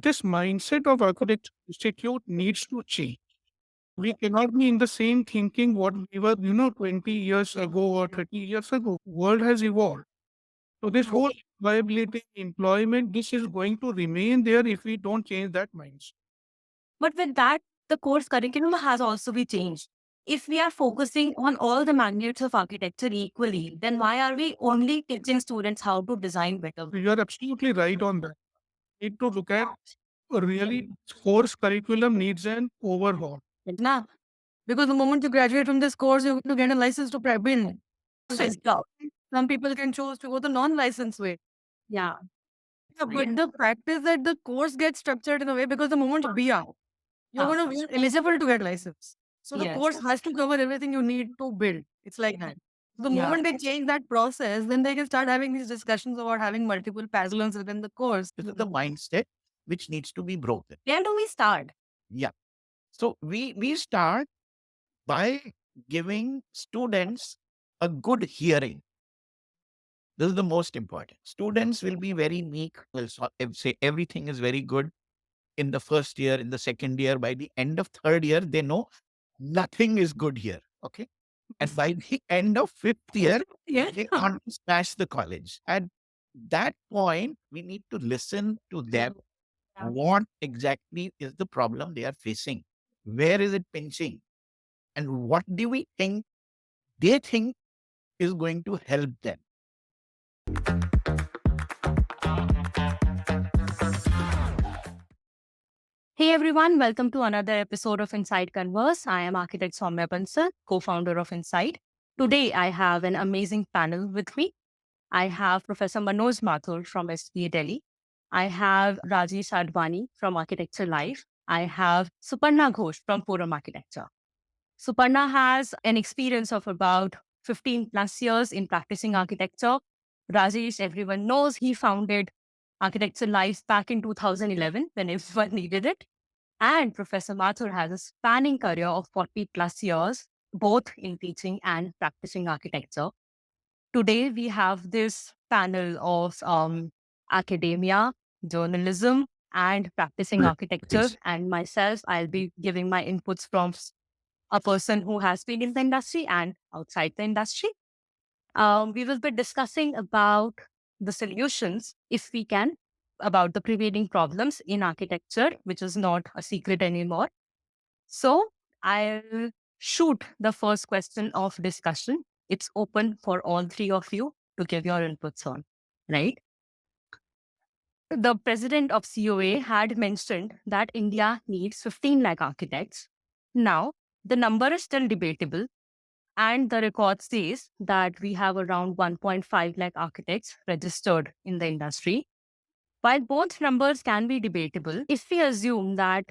this mindset of architecture institute needs to change. We cannot be in the same thinking what we were, 20 years ago or 30 years ago. World has evolved. So this whole viability, employment, this is going to remain there if we don't change that mindset. But with that, the course curriculum has also been changed. If we are focusing on all the magnets of architecture equally, then why are we only teaching students how to design better? You are absolutely right on that. Need to look at really course curriculum needs an overhaul. Nah, because the moment you graduate from this course, you're going to get a license to build. So it's tough. Some people can choose to go the non-license way. Yeah. Yeah, but the fact is that the course gets structured in a way because the moment you be out, you're going to be eligible to get license. So the course has to cover everything you need to build. It's like that. The moment they change that process, then they can start having these discussions about having multiple pavilions within the course. This is the mindset which needs to be broken. Where do we start? Yeah. So we start by giving students a good hearing. This is the most important. Students will be very meek, will say everything is very good in the first year, in the second year. By the end of third year, they know nothing is good here. Okay. And by the end of fifth year, they want to smash the college. At that point, we need to listen to them. What exactly is the problem they are facing? Where is it pinching? And what do we think they think is going to help them? Hey everyone, welcome to another episode of Insyd Converse. I am architect Saumya Bansal, co-founder of Insyd. Today I have an amazing panel with me. I have Professor Manoj Mathur from SPA Delhi. I have Rajesh Advani from Architecture Life. I have Suparna Ghosh from Forum Architecture. Suparna has an experience of about 15 plus years in practicing architecture. Rajesh, everyone knows, he founded Architecture Life back in 2011 when everyone needed it. And Professor Mathur has a spanning career of 40 plus years, both in teaching and practicing architecture. Today, we have this panel of academia, journalism, and practicing architecture. And myself, I'll be giving my inputs from a person who has been in the industry and outside the industry. We will be discussing about the solutions, if we can, about the prevailing problems in architecture, which is not a secret anymore. So I'll shoot the first question of discussion. It's open for all three of you to give your inputs on, right? The president of COA had mentioned that India needs 15 lakh architects. Now, the number is still debatable. And the record says that we have around 1.5 lakh architects registered in the industry. While both numbers can be debatable, if we assume that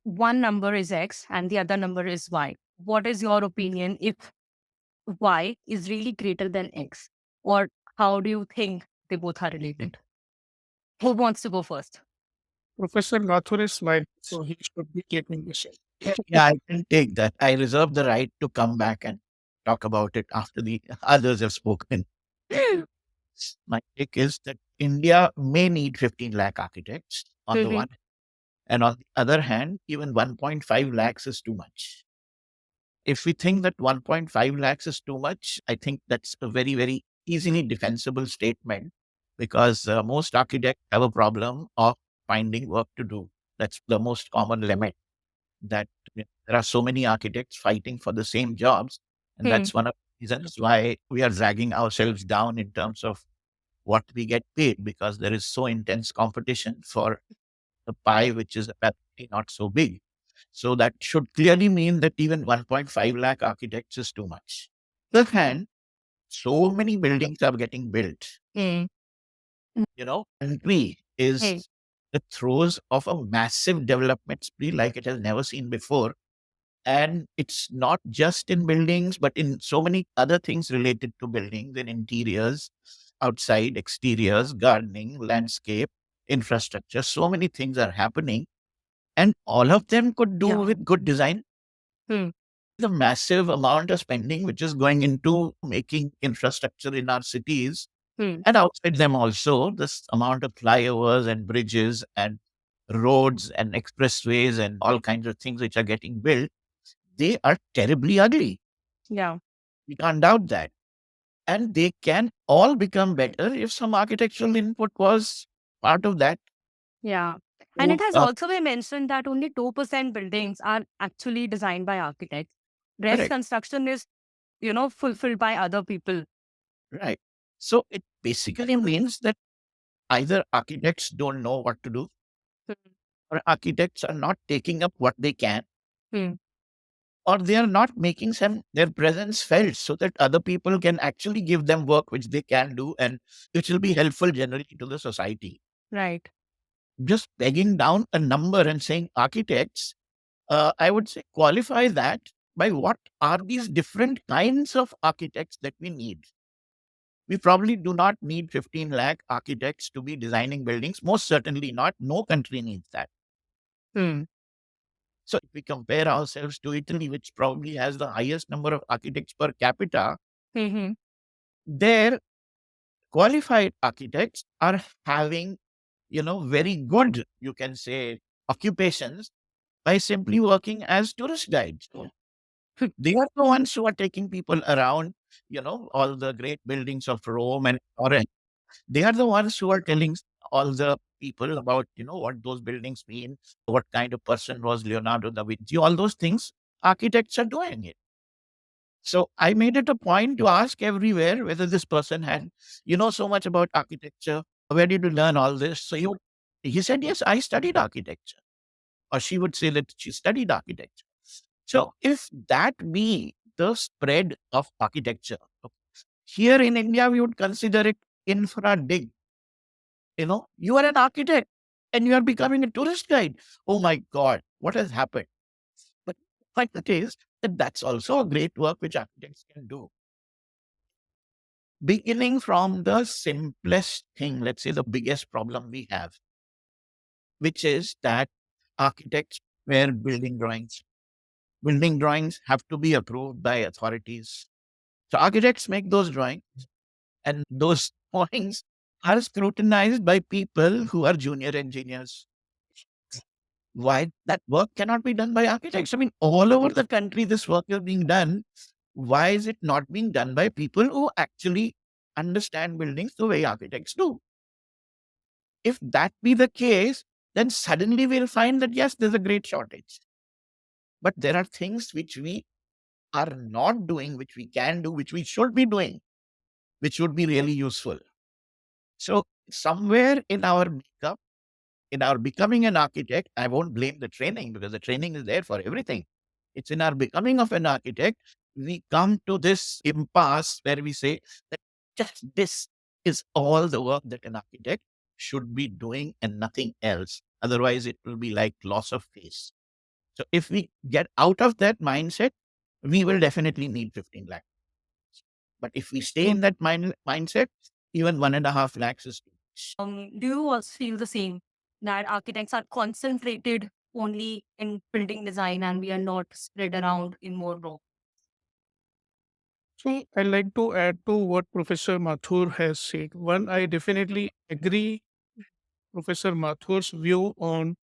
one number is X and the other number is Y, what is your opinion if Y is really greater than X? Or how do you think they both are related? Who wants to go first? Professor Mathur is smiling, so he should be taking this. Yeah, I can take that. I reserve the right to come back and talk about it after the others have spoken. My take is that India may need 15 lakh architects on the one, and on the other hand, even 1.5 lakhs is too much. If we think that 1.5 lakhs is too much, I think that's a very, very easily defensible statement because most architects have a problem of finding work to do. That's the most common limit, that there are so many architects fighting for the same jobs. And that's one of the reasons why we are dragging ourselves down in terms of what we get paid, because there is so intense competition for the pie, which is apparently not so big. So that should clearly mean that even 1.5 lakh architects is too much. On the other hand, so many buildings are getting built. Country is the throes of a massive development spree like it has never seen before. And it's not just in buildings, but in so many other things related to buildings, in interiors, outside, exteriors, gardening, landscape, infrastructure. So many things are happening. And all of them could do with good design. The massive amount of spending which is going into making infrastructure in our cities and outside them also, this amount of flyovers and bridges and roads and expressways and all kinds of things which are getting built, they are terribly ugly. Yeah. We can't doubt that. And they can all become better if some architectural input was part of that. Yeah. And it has also been mentioned that only 2% buildings are actually designed by architects. Rest Correct. construction is, fulfilled by other people. Right. So it basically means that either architects don't know what to do, Hmm. or architects are not taking up what they can, Hmm. or they are not making their presence felt so that other people can actually give them work which they can do and which will be helpful generally to the society. Right. Just pegging down a number and saying architects, I would say qualify that by what are these different kinds of architects that we need. We probably do not need 15 lakh architects to be designing buildings. Most certainly not. No country needs that. Hmm. So if we compare ourselves to Italy, which probably has the highest number of architects per capita, Mm-hmm. their qualified architects are having, very good, you can say, occupations by simply working as tourist guides. They are the ones who are taking people around, all the great buildings of Rome and Florence. They are the ones who are telling all the people about, what those buildings mean, what kind of person was Leonardo da Vinci, all those things. Architects are doing it. So I made it a point to ask everywhere whether this person had, so much about architecture. Where did you learn all this? So he said, yes, I studied architecture. Or she would say that she studied architecture. So if that be the spread of architecture, here in India, we would consider it infra dig. You are an architect and you are becoming a tourist guide. Oh my God, what has happened? But the point is that that's also a great work which architects can do. Beginning from the simplest thing, let's say the biggest problem we have, which is that architects prepare building drawings. Building drawings have to be approved by authorities. So architects make those drawings, and those drawings are scrutinized by people who are junior engineers. Why that work cannot be done by architects? I mean, all over the country, this work is being done. Why is it not being done by people who actually understand buildings the way architects do? If that be the case, then suddenly we'll find that yes, there's a great shortage. But there are things which we are not doing, which we can do, which we should be doing, which would be really useful. So somewhere in our makeup, in our becoming an architect, I won't blame the training because the training is there for everything. It's in our becoming of an architect, we come to this impasse where we say that just this is all the work that an architect should be doing and nothing else. Otherwise, it will be like loss of face. So if we get out of that mindset, we will definitely need 15 lakh. But if we stay in that mindset, even 1.5 lakhs is too much. Do you also feel the same that architects are concentrated only in building design and we are not spread around in more roles? So I like to add to what Professor Mathur has said. One, I definitely agree Professor Mathur's view on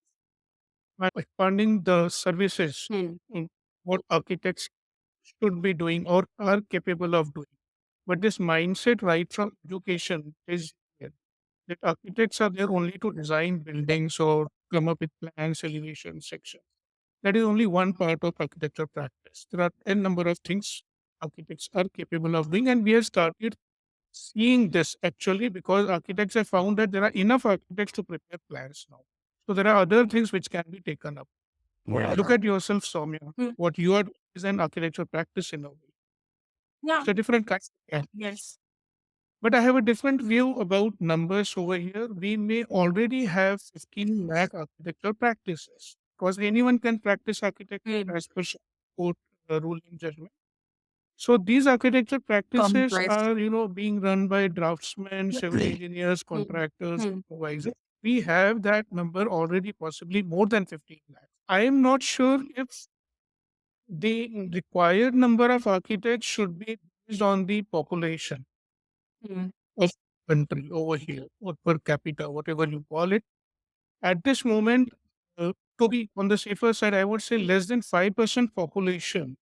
expanding the services in what architects should be doing or are capable of doing. But this mindset right from education is there, that architects are there only to design buildings or come up with plans, elevation, sections. That is only one part of architecture practice. There are n number of things architects are capable of doing, and we have started seeing this actually because architects have found that there are enough architects to prepare plans now. So there are other things which can be taken up. Look at yourself, Saumya. What you are doing is an architecture practice in a way. Yeah. It's a different kind. Yeah. Yes. But I have a different view about numbers over here. We may already have 15 lakh architecture practices because anyone can practice architecture as per court ruling judgment. So these architecture practices Complex. are, being run by draftsmen, civil engineers, contractors, supervisors. We have that number already, possibly more than 15 lakh. I am not sure if the required number of architects should be based on the population of country over here or per capita, whatever you call it. At this moment, to be on the safer side, I would say less than 5% population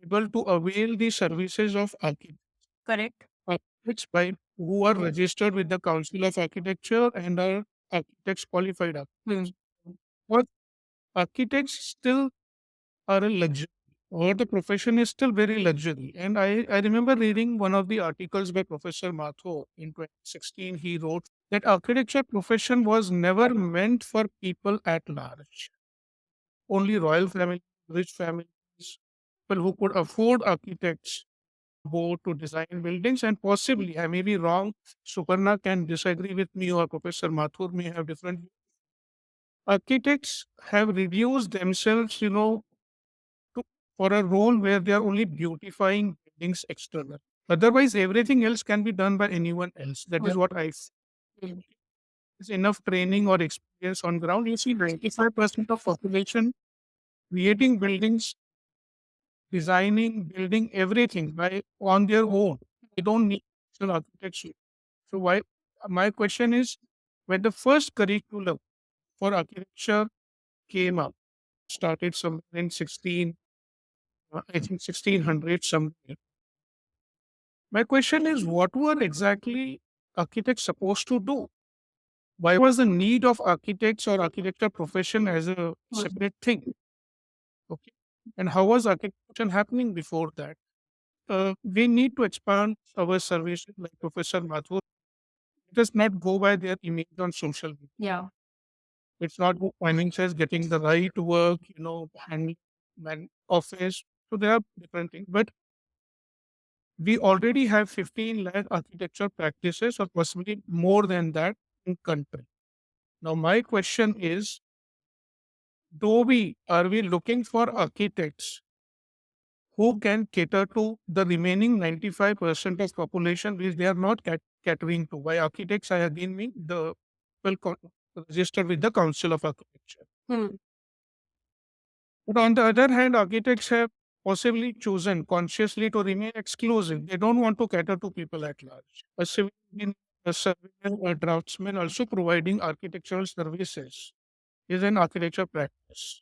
able to avail the services of architects. Correct. Architects by who are registered with the Council of Architecture and are architects qualified architects. But architects still are a luxury, or the profession is still very luxury. And I remember reading one of the articles by Professor Mathur in 2016. He wrote that architecture profession was never meant for people at large. Only royal families, rich families, people who could afford architects board to design buildings, and possibly, I may be wrong, Suparna can disagree with me or Professor Mathur may have different views. Architects have reduced themselves, to, for a role where they are only beautifying buildings external. Otherwise, everything else can be done by anyone else. That is what I feel. It's enough training or experience on ground. You see, 95% of population creating buildings, designing, building everything by on their own. They don't need special architecture. So why my question is, when the first curriculum for architecture came up, started somewhere in I think 1600 somewhere. My question is, what were exactly architects supposed to do? Why was the need of architects or architecture profession as a separate thing? Okay. And how was architecture happening before that? We need to expand our service, like Professor Mathur. Let us not go by their image on social media. Yeah. It's not finances getting the right work, handling office. So there are different things. But we already have 15 lakh architecture practices or possibly more than that in country. Now, my question is, are we looking for architects who can cater to the remaining 95% of population which they are not catering to? By architects, I again mean the people registered with the Council of Architecture. But on the other hand, architects have possibly chosen consciously to remain exclusive. They don't want to cater to people at large. A civil engineer, a surveyor, a draftsman also providing architectural services is an architecture practice.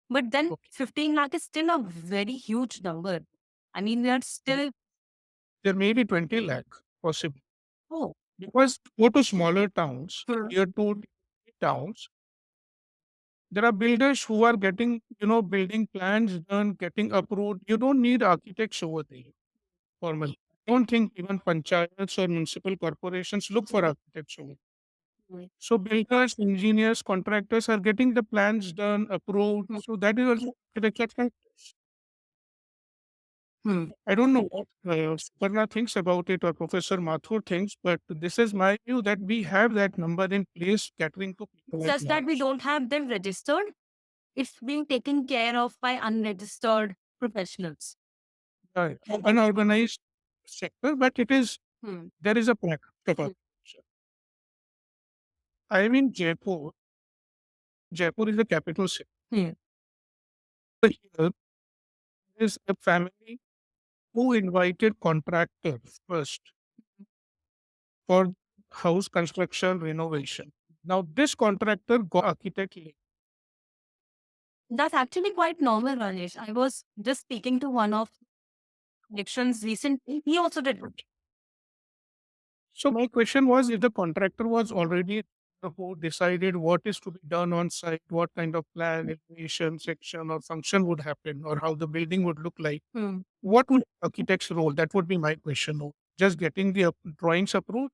But then Okay. 15 lakh is still a very huge number. I mean, we are still. There may be 20 lakh possible. Oh. Because go to smaller towns, tier two towns, there are builders who are getting, building plans done, getting approved. You don't need architects over there formally. I don't think even panchayats or municipal corporations look for architects over there. So builders, engineers, contractors are getting the plans done, approved. So that is also architecture practice. I don't know what Suparna thinks about it or Professor Mathur thinks, but this is my view that we have that number in place catering to people. It's just that we don't have them registered. It's being taken care of by unregistered professionals. Unorganized sector, but it is there is a practice of architecture. I am in Jaipur. Jaipur is the capital city. Here is a family who invited contractors first for house construction renovation. Now, this contractor got architect link. That's actually quite normal, Rajesh. I was just speaking to one of connections recently. He also did it. So my question was, if the contractor was already who decided what is to be done on site, what kind of plan, elevation, section, or function would happen, or how the building would look like, what would architect's role? That would be my question. Just getting the drawings approved,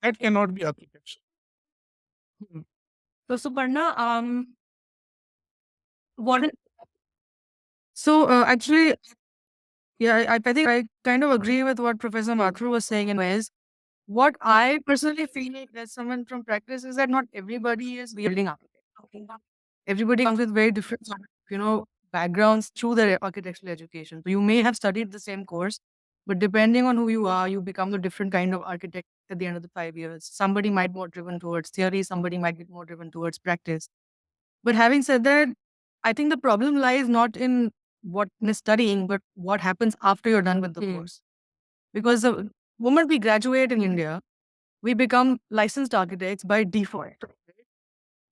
that cannot be architecture. So, Suparna, what? So actually, yeah, I think I kind of agree with what Professor Mathur was saying in ways. What I personally feel like as someone from practice is that not everybody is building architect. Everybody comes with very different, backgrounds through their architectural education. So you may have studied the same course, but depending on who you are, you become a different kind of architect at the end of the 5 years. Somebody might be more driven towards theory, somebody might be more driven towards practice. But having said that, I think the problem lies not in what is studying, but what happens after you're done with the course. Because the moment we graduate in India, we become licensed architects by default.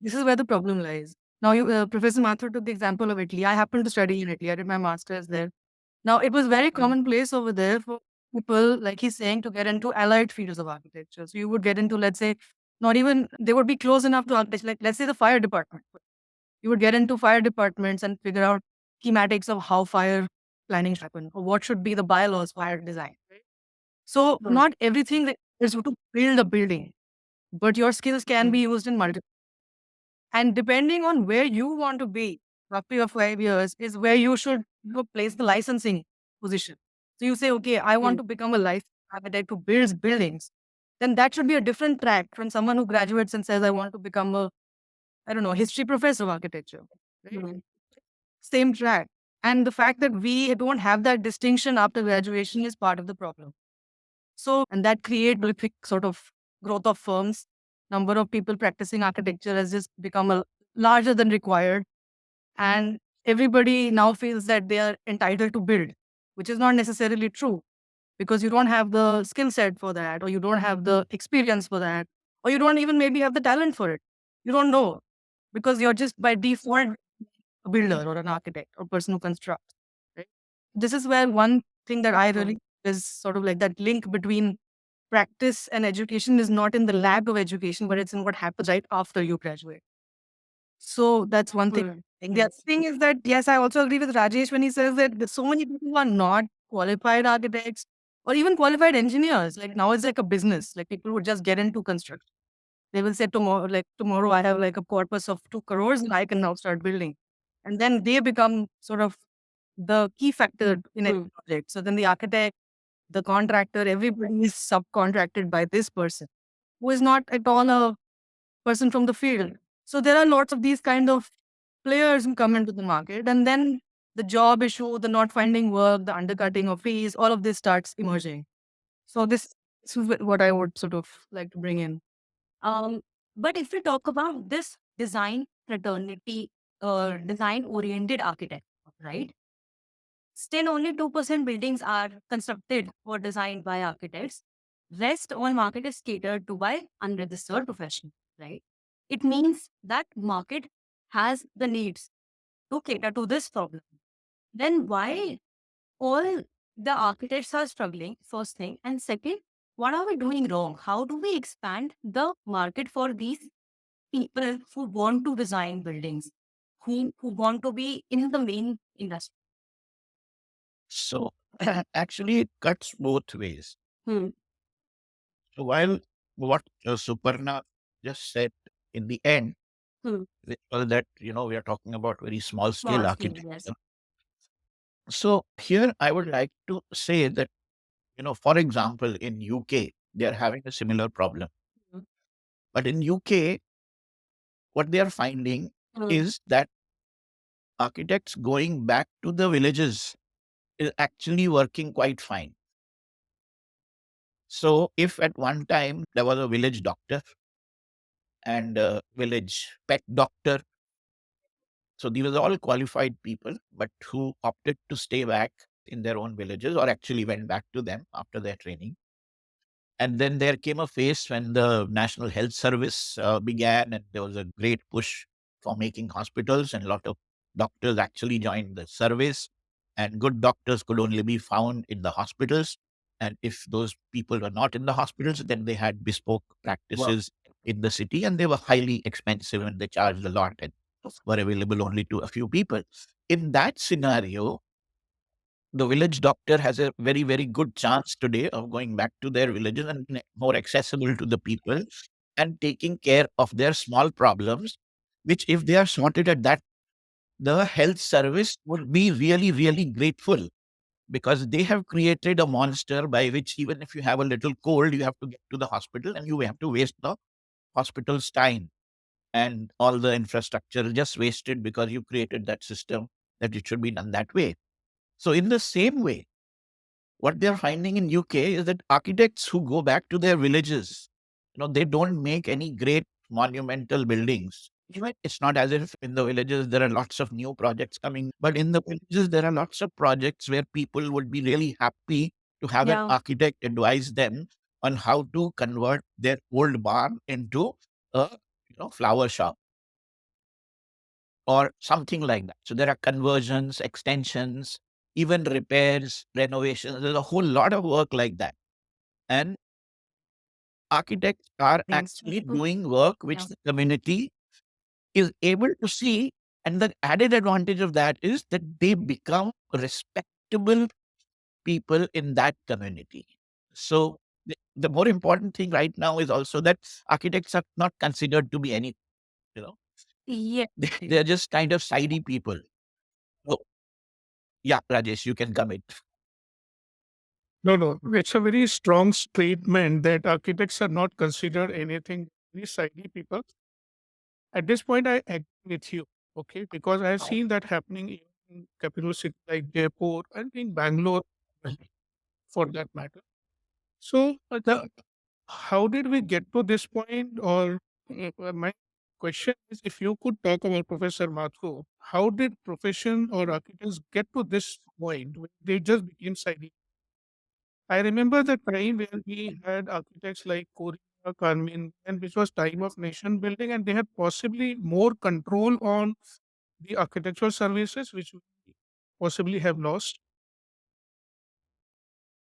This is where the problem lies. Now, Professor Mathur took the example of Italy. I happened to study in Italy. I did my master's there. Now, it was very commonplace over there for people, like he's saying, to get into allied fields of architecture. So you would get into, let's say, not even, they would be close enough to architecture, like let's say the fire department. You would get into fire departments and figure out schematics of how fire planning should happen or what should be the bylaws fire design. So not everything that is to build a building, but your skills can be used in multiple. And depending on where you want to be after your 5 years is where you should place the licensing position. So you say, okay, I want to become a licensed architect who builds buildings. Then that should be a different track from someone who graduates and says, I want to become a, I don't know, history professor of architecture. Right? Same track. And the fact that we don't have that distinction after graduation is part of the problem. So, and that create prolific sort of growth of firms. Number of people practicing architecture has just become larger than required. And everybody now feels that they are entitled to build, which is not necessarily true because you don't have the skill set for that, or you don't have the experience for that, or you don't even maybe have the talent for it. You don't know because you're just by default a builder or an architect or person who constructs. Right? This is where one thing that I really is sort of like that link between practice and education is not in the lack of education, but it's in what happens right after you graduate. So that's one thing. And the other thing is that, yes, I also agree with Rajesh when he says that there's so many people who are not qualified architects or even qualified engineers. Like now it's like a business. Like people would just get into construction. They will say tomorrow, like tomorrow I have like a corpus of 2 crores and I can now start building. And then they become sort of the key factor in a project. So then the architect, the contractor, everybody is subcontracted by this person who is not at all a person from the field. So there are lots of these kind of players who come into the market, and then the job issue, the not finding work, the undercutting of fees, all of this starts emerging. So this is what I would sort of like to bring in. Um, but if we talk about this design fraternity or design oriented architect, right? Still only 2% buildings are constructed or designed by architects. Rest all market is catered to by unregistered professionals, right? It means that market has the needs to cater to this problem. Then why all the architects are struggling, first thing. And second, what are we doing wrong? How do we expand the market for these people who want to design buildings, who want to be in the main industry? So actually, it cuts both ways. Hmm. So while what Suparna just said in the end, Hmm. which was that, we are talking about very small scale Small scale, yes. architecture. So here I would like to say that, for example, in UK, they are having a similar problem. Hmm. But in UK, what they are finding Hmm. is that architects going back to the villages is actually working quite fine. So if at one time there was a village doctor and a village pet doctor, so these were all qualified people, but who opted to stay back in their own villages or actually went back to them after their training. And then there came a phase when the National Health Service began, and there was a great push for making hospitals, and a lot of doctors actually joined the service. And good doctors could only be found in the hospitals. And if those people were not in the hospitals, then they had bespoke practices in the city, and they were highly expensive and they charged a lot and were available only to a few people. In that scenario, the village doctor has a very, very good chance today of going back to their villages and being more accessible to the people and taking care of their small problems, which, if they are sorted at that, the health service would be really, really grateful because they have created a monster by which, even if you have a little cold, you have to get to the hospital and you have to waste the hospital's time, and all the infrastructure is just wasted because you created that system that it should be done that way. So, in the same way, what they're finding in UK is that architects who go back to their villages, they don't make any great monumental buildings. Even it's not as if in the villages there are lots of new projects coming, but in the villages there are lots of projects where people would be really happy to have an Yeah. architect advise them on how to convert their old barn into a flower shop. or something like that. So there are conversions, extensions, even repairs, renovations. There's a whole lot of work like that. And architects are actually doing work which the community is able to see. And the added advantage of that is that they become respectable people in that community. So the more important thing right now is also that architects are not considered to be any, you know, Yeah. they're just kind of sidey people. So, yeah, Rajesh, you can come in. No, no, it's a very strong statement that architects are not considered anything very sidey people. At this point, I agree with you, okay, because I have seen that happening even in capital cities like Jaipur and in Bangalore, for that matter. So, how did we get to this point? Or my question is, if you could talk about Professor Mathur, how did profession or architects get to this point when they just became sidey? I remember the time where we had architects like Korea, Carmen, and which was time of nation building, and they had possibly more control on the architectural services, which we possibly have lost.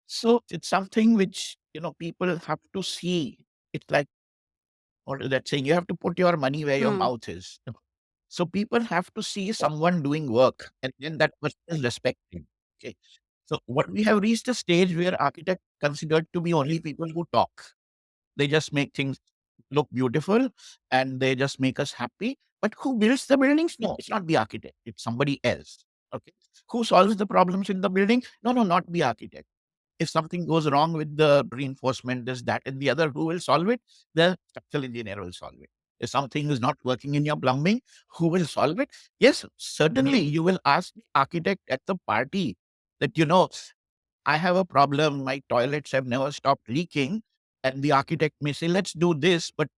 So it's something which, people have to see. It's like, what is that saying? You have to put your money where your mouth is. So people have to see someone doing work and then that person is respected. Okay. So what we have reached a stage where architects considered to be only people who talk. They just make things look beautiful and they just make us happy. But who builds the buildings? No, it's not the architect. It's somebody else. Okay. Who solves the problems in the building? No, no, not the architect. If something goes wrong with the reinforcement, this, that, and the other, who will solve it? The structural engineer will solve it. If something is not working in your plumbing, who will solve it? Yes, certainly you will ask the architect at the party that, I have a problem. My toilets have never stopped leaking. And the architect may say, let's do this, but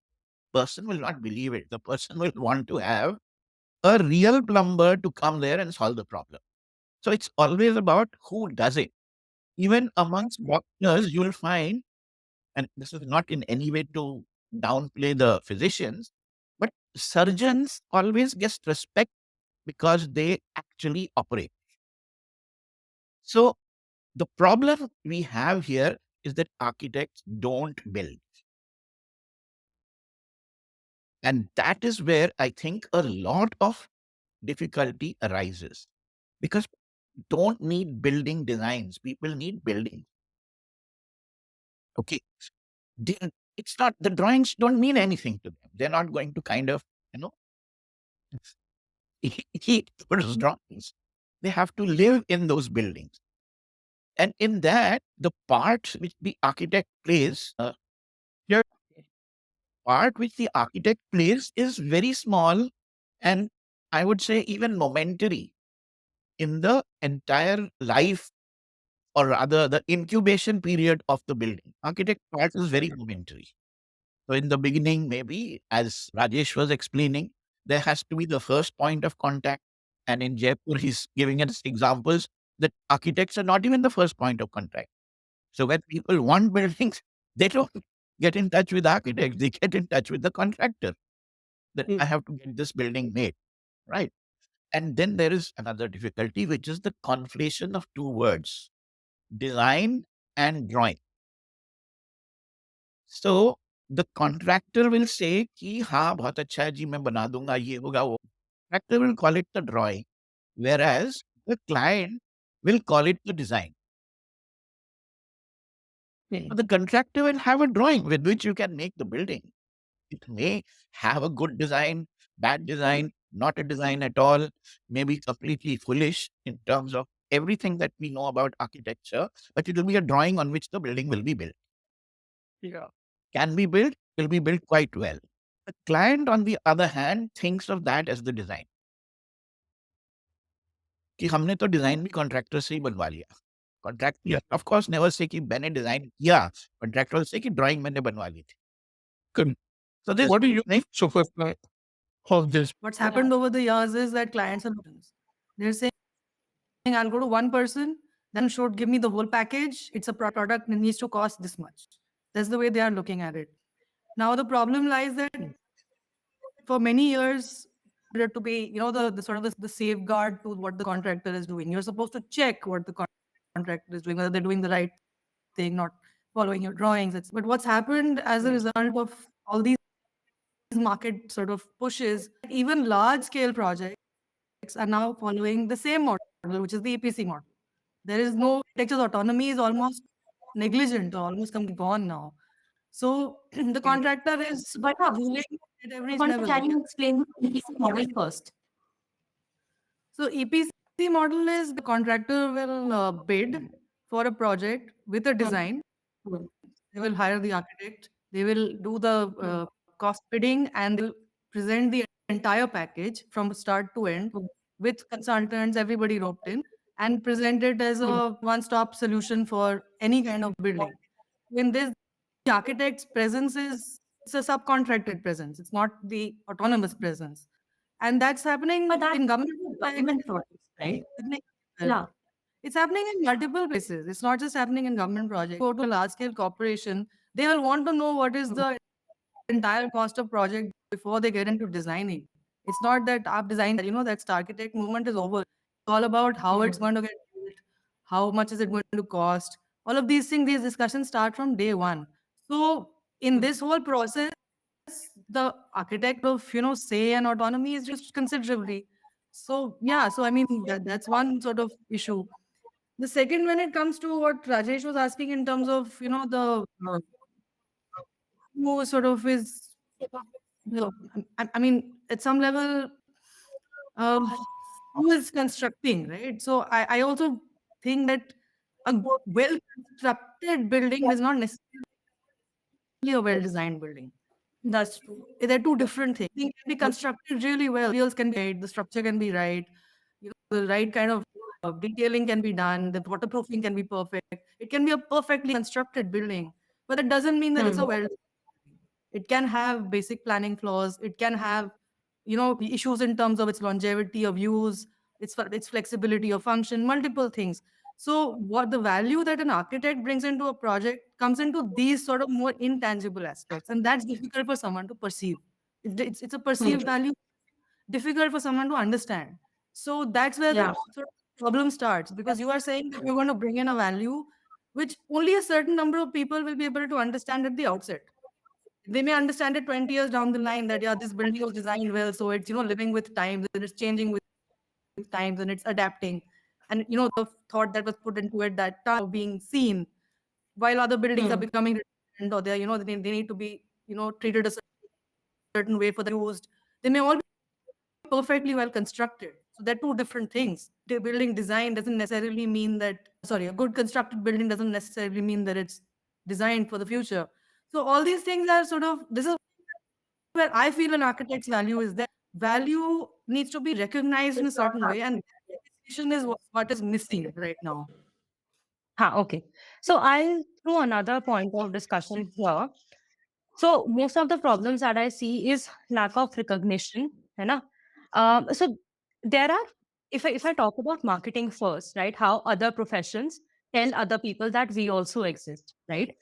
person will not believe it. The person will want to have a real plumber to come there and solve the problem. So it's always about who does it. Even amongst doctors, you will find, and this is not in any way to downplay the physicians, but surgeons always get respect because they actually operate. So the problem we have here is that architects don't build. And that is where I think a lot of difficulty arises because don't need building designs. People need building. Okay. It's not, the drawings don't mean anything to them. They're not going to kind of, you know, eat those drawings. They have to live in those buildings. And in that, the part which the architect plays, Yeah, part which the architect plays is very small and I would say even momentary in the entire life or rather the incubation period of the building. Architect part is very momentary. So in the beginning, maybe as Rajesh was explaining, there has to be the first point of contact. And in Jaipur, he's giving us examples that architects are not even the first point of contact. So when people want buildings, they don't get in touch with architects, they get in touch with the contractor that mm, I have to get this building made, right? And then there is another difficulty, which is the conflation of two words, design and drawing. So the contractor will say कि हाँ बहुत अच्छा है जी मैं बना दूंगा ये होगा वो. Contractor will call it the drawing, whereas the client will call it the design. mm, The contractor will have a drawing with which you can make the building. It may have a good design, bad design, not a design at all, maybe completely foolish in terms of everything that we know about architecture, but it will be a drawing on which the building will be built. yeah, Can be built, will be built quite well. The client, on the other hand, thinks of that as the design. कि हमने तो design भी contractor से ही बनवा लिया. yeah. Contractor, of course, never say कि मैंने design किया. Contractor will say कि ड्राइंग मैंने बनवा ली थी. Good. So this What do you thing, think, Suparna, of this? What's happened over the years is that clients are they're saying, I'll go to one person, then should give me the whole package. It's a product and it needs to cost this much. That's the way they are looking at it. Now the problem lies that for many years to be, the sort of the safeguard to what the contractor is doing. You're supposed to check what the contractor is doing, whether they're doing the right thing, not following your drawings. But what's happened as a result of all these market sort of pushes, even large scale projects are now following the same model, which is the EPC model. There is no architecture's autonomy is almost negligent or almost come gone now. So the contractor is But ruling at every Suparna, level. can you explain the EPC model first? So EPC model is the contractor will bid for a project with a design. They will hire the architect. They will do the cost bidding and they'll present the entire package from start to end with consultants, everybody roped in, and present it as a one-stop solution for any kind of building. In this, the architect's presence is it's a subcontracted presence. It's not the autonomous presence, and that's happening But that in government government projects, right? Yeah. it's happening in multiple places. It's not just happening in government projects. Go to a large scale corporation, they will want to know what is the entire cost of project before they get into designing. It's not that I've designed that, that's architect movement is over. It's all about how it's going to get built, how much is it going to cost. All of these things, these discussions start from day one. So in this whole process, the architect of say and autonomy is just considerably. So yeah, so I mean that's one sort of issue. The second, when it comes to what Rajesh was asking in terms of the who sort of is, I mean, at some level, who is constructing, right? So I also think that a well constructed building is not necessarily a well designed building. That's true. They're two different things. It can be constructed really well. Materials can be right, the structure can be right, the right kind of detailing can be done, the waterproofing can be perfect. It can be a perfectly constructed building, but it doesn't mean that it's a well. It can have basic planning flaws. It can have, issues in terms of its longevity of use, its flexibility of function, multiple things. So what the value that an architect brings into a project comes into these sort of more intangible aspects, and that's difficult for someone to perceive. It's a perceived value, difficult for someone to understand. So that's where Yeah. the sort of problem starts, because you are saying that you're going to bring in a value which only a certain number of people will be able to understand at the outset. They may understand it 20 years down the line that, yeah, this building was designed well, so it's, living with times and it's changing with times and it's adapting. And, the thought that was put into it that time being seen, while other buildings are becoming redundant or they're, they need to be, treated a certain way for the used. They may all be perfectly well constructed. So they're two different things. The building design doesn't necessarily mean that, sorry, a good constructed building doesn't necessarily mean that it's designed for the future. So all these things are sort of, this is where I feel an architect's value is that value needs to be recognized in a certain way, and recognition is what is missing right now. Okay. So I'll throw another point of discussion here. So most of the problems that I see is lack of recognition, है ना? So there are, if I talk about marketing first, right? How other professions tell other people that we also exist, right?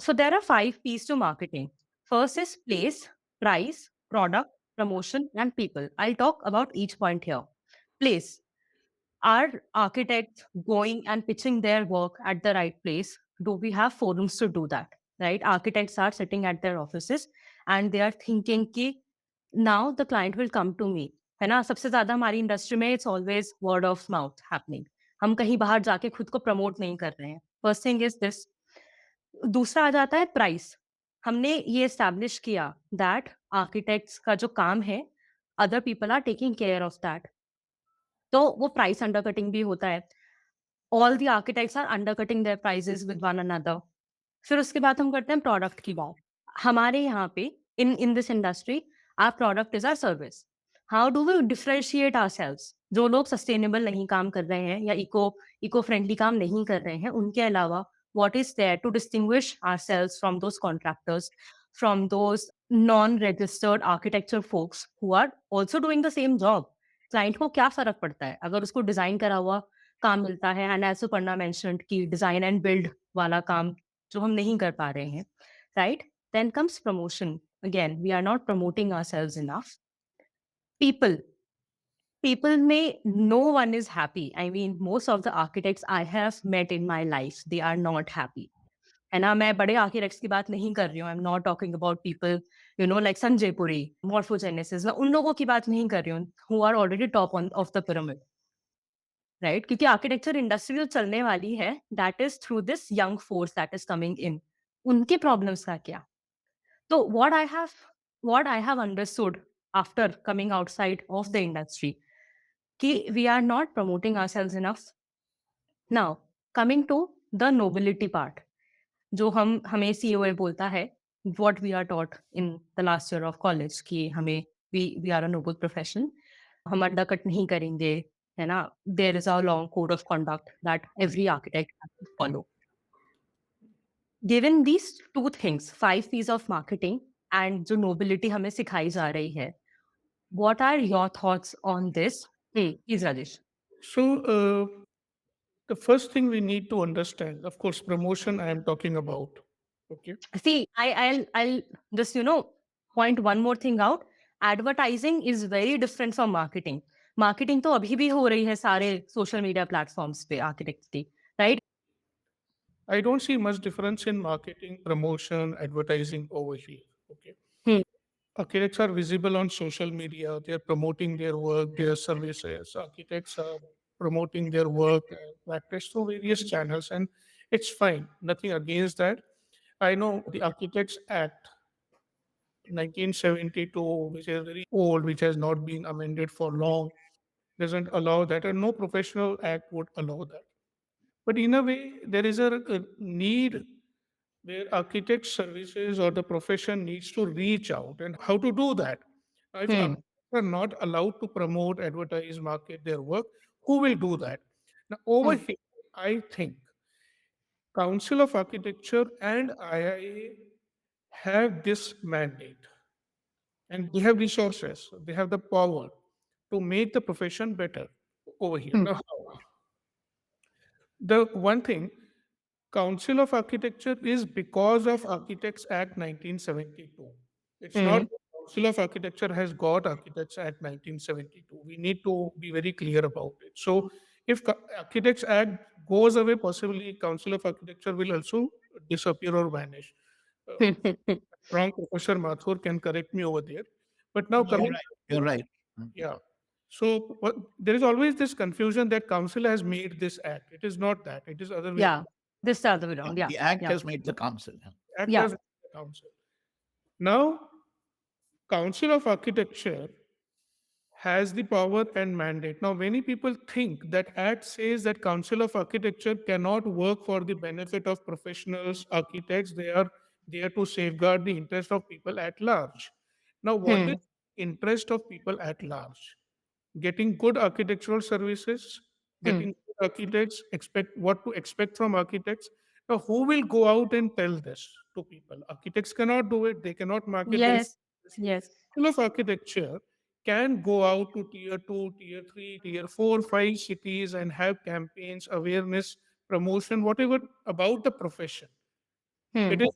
So there are 5 P's to marketing. First is place, price, product, promotion, and people. I'll talk about each point here. Place. Are architects going and pitching their work at the right place? Do we have forums to do that? Right? Architects are sitting at their offices and they are thinking कि now the client will come to me. है ना? सबसे ज़्यादा हमारी industry में it's always word of mouth happening. हम कहीं बाहर जाके खुद को प्रमोट नहीं कर रहे हैं. First thing is this. दूसरा आ जाता है प्राइस. हमने ये एस्टैब्लिश किया दैट आर्किटेक्ट्स का जो काम है other people are taking care of that. तो वो प्राइस अंडरकटिंग भी होता है. All the architects are undercutting their prices with one another. फिर उसके बाद हम करते हैं प्रोडक्ट की बात. हमारे यहाँ पे in this industry our product is our service. How do we differentiate ourselves? जो लोग सस्टेनेबल नहीं काम कर रहे हैं या इको फ्रेंडली काम नहीं कर रहे हैं, उनके अलावा what is there to distinguish ourselves from those contractors, from those non-registered architecture folks who are also doing the same job? Client को क्या फर्क पड़ता है अगर उसको डिजाइन करा हुआ काम मिलता है, एंड एज सुपर्णा मेंशन्ड कि डिजाइन एंड बिल्ड वाला काम जो हम नहीं कर पा रहे हैं, right? Then comes promotion. Again we are not promoting ourselves enough. people. People may, no one is happy. I mean, most of the architects I have met in my life, they are not happy. है ना, मैं बड़े architects की बात नहीं कर रही हूँ। I am not talking about people, you know, like Sanjay Puri, Morphogenesis. मैं उन लोगों की बात नहीं कर रही हूँ who are already top on of the pyramid, right? क्योंकि आर्किटेक्चर इंडस्ट्री जो चलने वाली है, that is through this young force that is coming in. उनके प्रॉब्लम्स का क्या? तो what I have understood after coming outside of the industry कि we are not promoting ourselves enough. Now coming to the nobility part, जो हम हमें COA बोलता है, what we are taught in the last year of college कि हमें we are a noble profession, हम undercut नहीं करेंगे, है ना? There is a long code of conduct that every architect follow. Given these two things, 5 P's of marketing and जो nobility हमें सिखाई जा रही है, what are your thoughts on this? Please Rajesh. So, the first thing we need to understand, of course, promotion I am talking about. Okay. See, I'll just, you know, point one more thing out. Advertising is very different from marketing. Marketing तो अभी भी हो रही है सारे social media platforms पे architects की, right? I don't see much difference in marketing, promotion, advertising over here. Okay. Hmm. Architects are visible on social media. They're promoting their work, their services. Architects are promoting their work and practice through various channels, and it's fine. Nothing against that. I know the Architects Act 1972, which is very old, which has not been amended for long, doesn't allow that, and no professional act would allow that. But in a way, there is a need where architect services or the profession needs to reach out. And how to do that? Now, if Hmm. architects are not allowed to promote, advertise, market their work, who will do that? Now, over Hmm. here, I think Council of Architecture and IIA have this mandate, and they have resources, they have the power to make the profession better over here. Hmm. Now, the one thing, Council of Architecture is because of Architects Act 1972. It's not Hmm. that Council of Architecture has got Architects Act 1972. We need to be very clear about it. So, if Architects Act goes away, possibly Council of Architecture will also disappear or vanish. Uh, Hmm. Hmm. Wrong, Professor Mathur can correct me over there. But now You're coming, right. You're right. Mm. yeah. So there is always this confusion that council has made this act. It is not that. It is other way Yeah, around. this is the other way Yeah, around. Yeah, the act yeah, has made the council. Yeah. Act yeah. has made the council. Now, Council of Architecture has the power and mandate. Now, many people think that Act says that Council of Architecture cannot work for the benefit of professionals, architects. They are there to safeguard the interest of people at large. Now, what is Hmm. interest of people at large? Getting good architectural services, Hmm. getting good architects, expect what to expect from architects. Now, who will go out and tell this to people? Architects cannot do it. They cannot market their Yes, yes. School of Architecture can go out to tier 2, tier 3, tier 4, 5 cities and have campaigns, awareness, promotion, whatever about the profession. Hmm. It is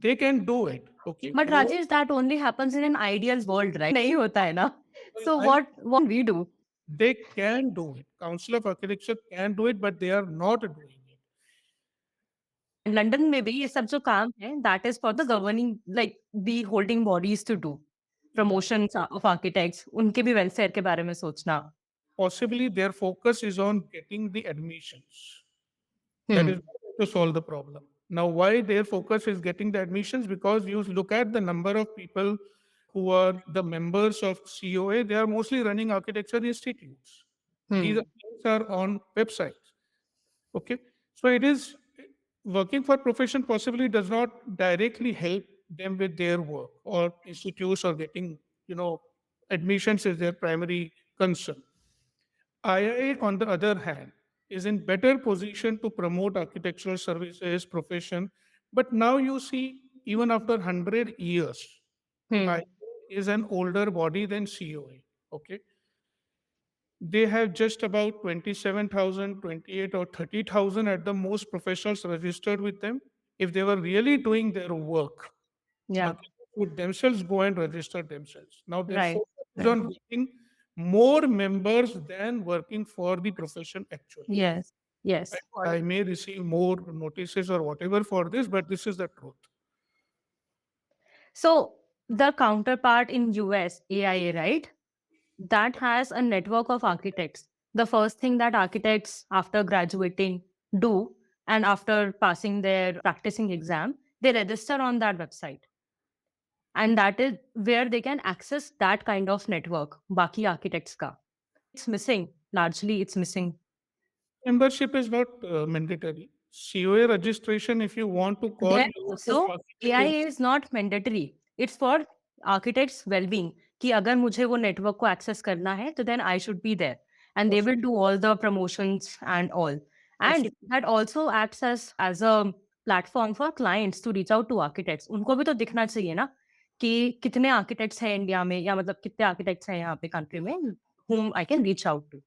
they can do it. Okay. But No, Rajesh, that only happens in an ideal world, right? नहीं होता है ना? So I what we do? they can do it. Council of Architecture can do it, but they are not doing it. And London में भी ये सब जो काम है, that is for the governing, like the holding bodies to do. Yeah. Promotions of architects, उनके भी welfare के बारे में सोचना. Possibly their focus is on getting the admissions. That is Hmm. not to solve the problem. Now, why their focus is getting the admissions? Because you look at the number of people who are the members of COA, they are mostly running architecture institutes. These Hmm. things are on websites. Okay. So it is working for profession possibly does not directly help them with their work or institutes or getting, admissions is their primary concern. IA, on the other hand, is in better position to promote architectural services profession. But now you see, even after 100 years, Hmm. IA is an older body than COA. Okay, they have just about 27,000, 28 or 30,000 at the most professionals registered with them. If they were really doing their work, Yeah. architects would themselves go and register themselves. Now their Right. focus is on getting more members than working for the profession actually. Yes. I, Yes. I may receive more notices or whatever for this, but this is the truth. So the counterpart in US, AIA, right? That has a network of architects. The first thing that architects after graduating do and after passing their practicing exam, they register on that website. And that is where they can access that kind of network, Baki architects ka. It's missing. Largely, it's missing. Membership is not mandatory. COA registration, if you want to call There yourself also, architect, AI is not mandatory. It's for architects' well-being. कि अगर मुझे वो network को access करना है, तो then I should be there. And they will do all the promotions and all. And that also acts as a platform for clients to reach out to architects. उनको भी तो दिखना चाहिए ना कि कितने architects हैं इंडिया में या मतलब कितने architects हैं यहाँ पे country में whom I can reach out to.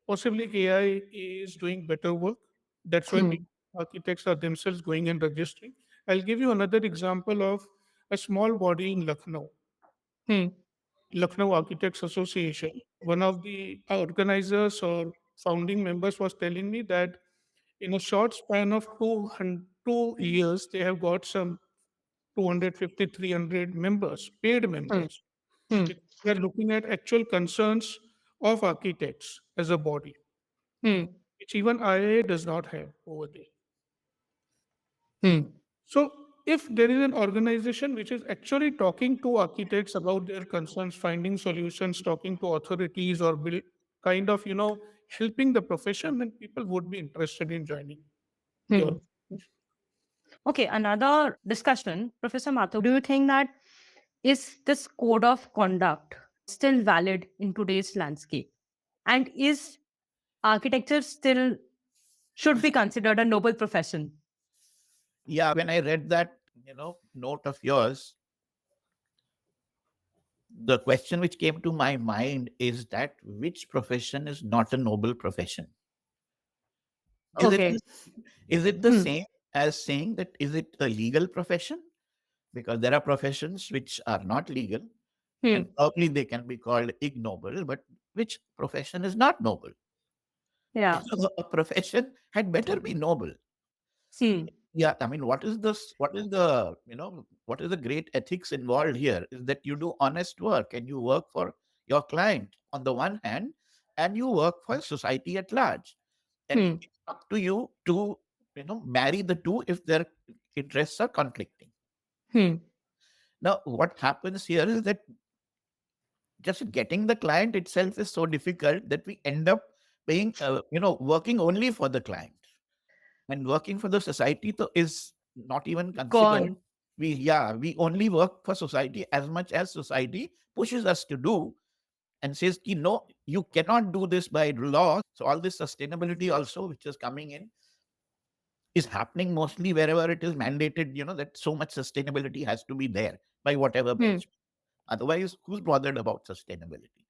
possibly AI is doing better work. That's why the architects are themselves going and registering. I'll give you another example of a small body in Lucknow, Hmm. Lucknow Architects Association. One of the organizers or founding members was telling me that in a short span of 2 years, they have got some 250, 300 members, paid Hmm. members. Hmm. We are looking at actual concerns of architects as a body, Hmm. which even IA does not have over there. Hmm. So, if there is an organization which is actually talking to architects about their concerns, finding solutions, talking to authorities, or kind of, helping the profession, then people would be interested in joining the Hmm. organization. Okay, another discussion. Professor Mathur, do you think that is this code of conduct still valid in today's landscape? And is architecture still should be considered a noble profession? Yeah, when I read that, note of yours, the question which came to my mind is that which profession is not a noble profession? Is it Okay. is it the Hmm. same as saying that is it a legal profession? Because there are professions which are not legal Hmm. and probably they can be called ignoble, but which profession is not noble? Yeah. A profession had better be noble. Hmm. Yeah, I mean, what is the great ethics involved here is that you do honest work and you work for your client on the one hand, and you work for society at large. And Hmm. it's up to you to, marry the two if their interests are conflicting. Hmm. Now, what happens here is that just getting the client itself is so difficult that we end up paying, working only for the client. And working for the society is not even considered. Gone. We only work for society as much as society pushes us to do and says, no, you cannot do this by law. So all this sustainability also, which is coming in, is happening mostly wherever it is mandated, that so much sustainability has to be there by whatever Hmm. benchmark. Otherwise, who's bothered about sustainability?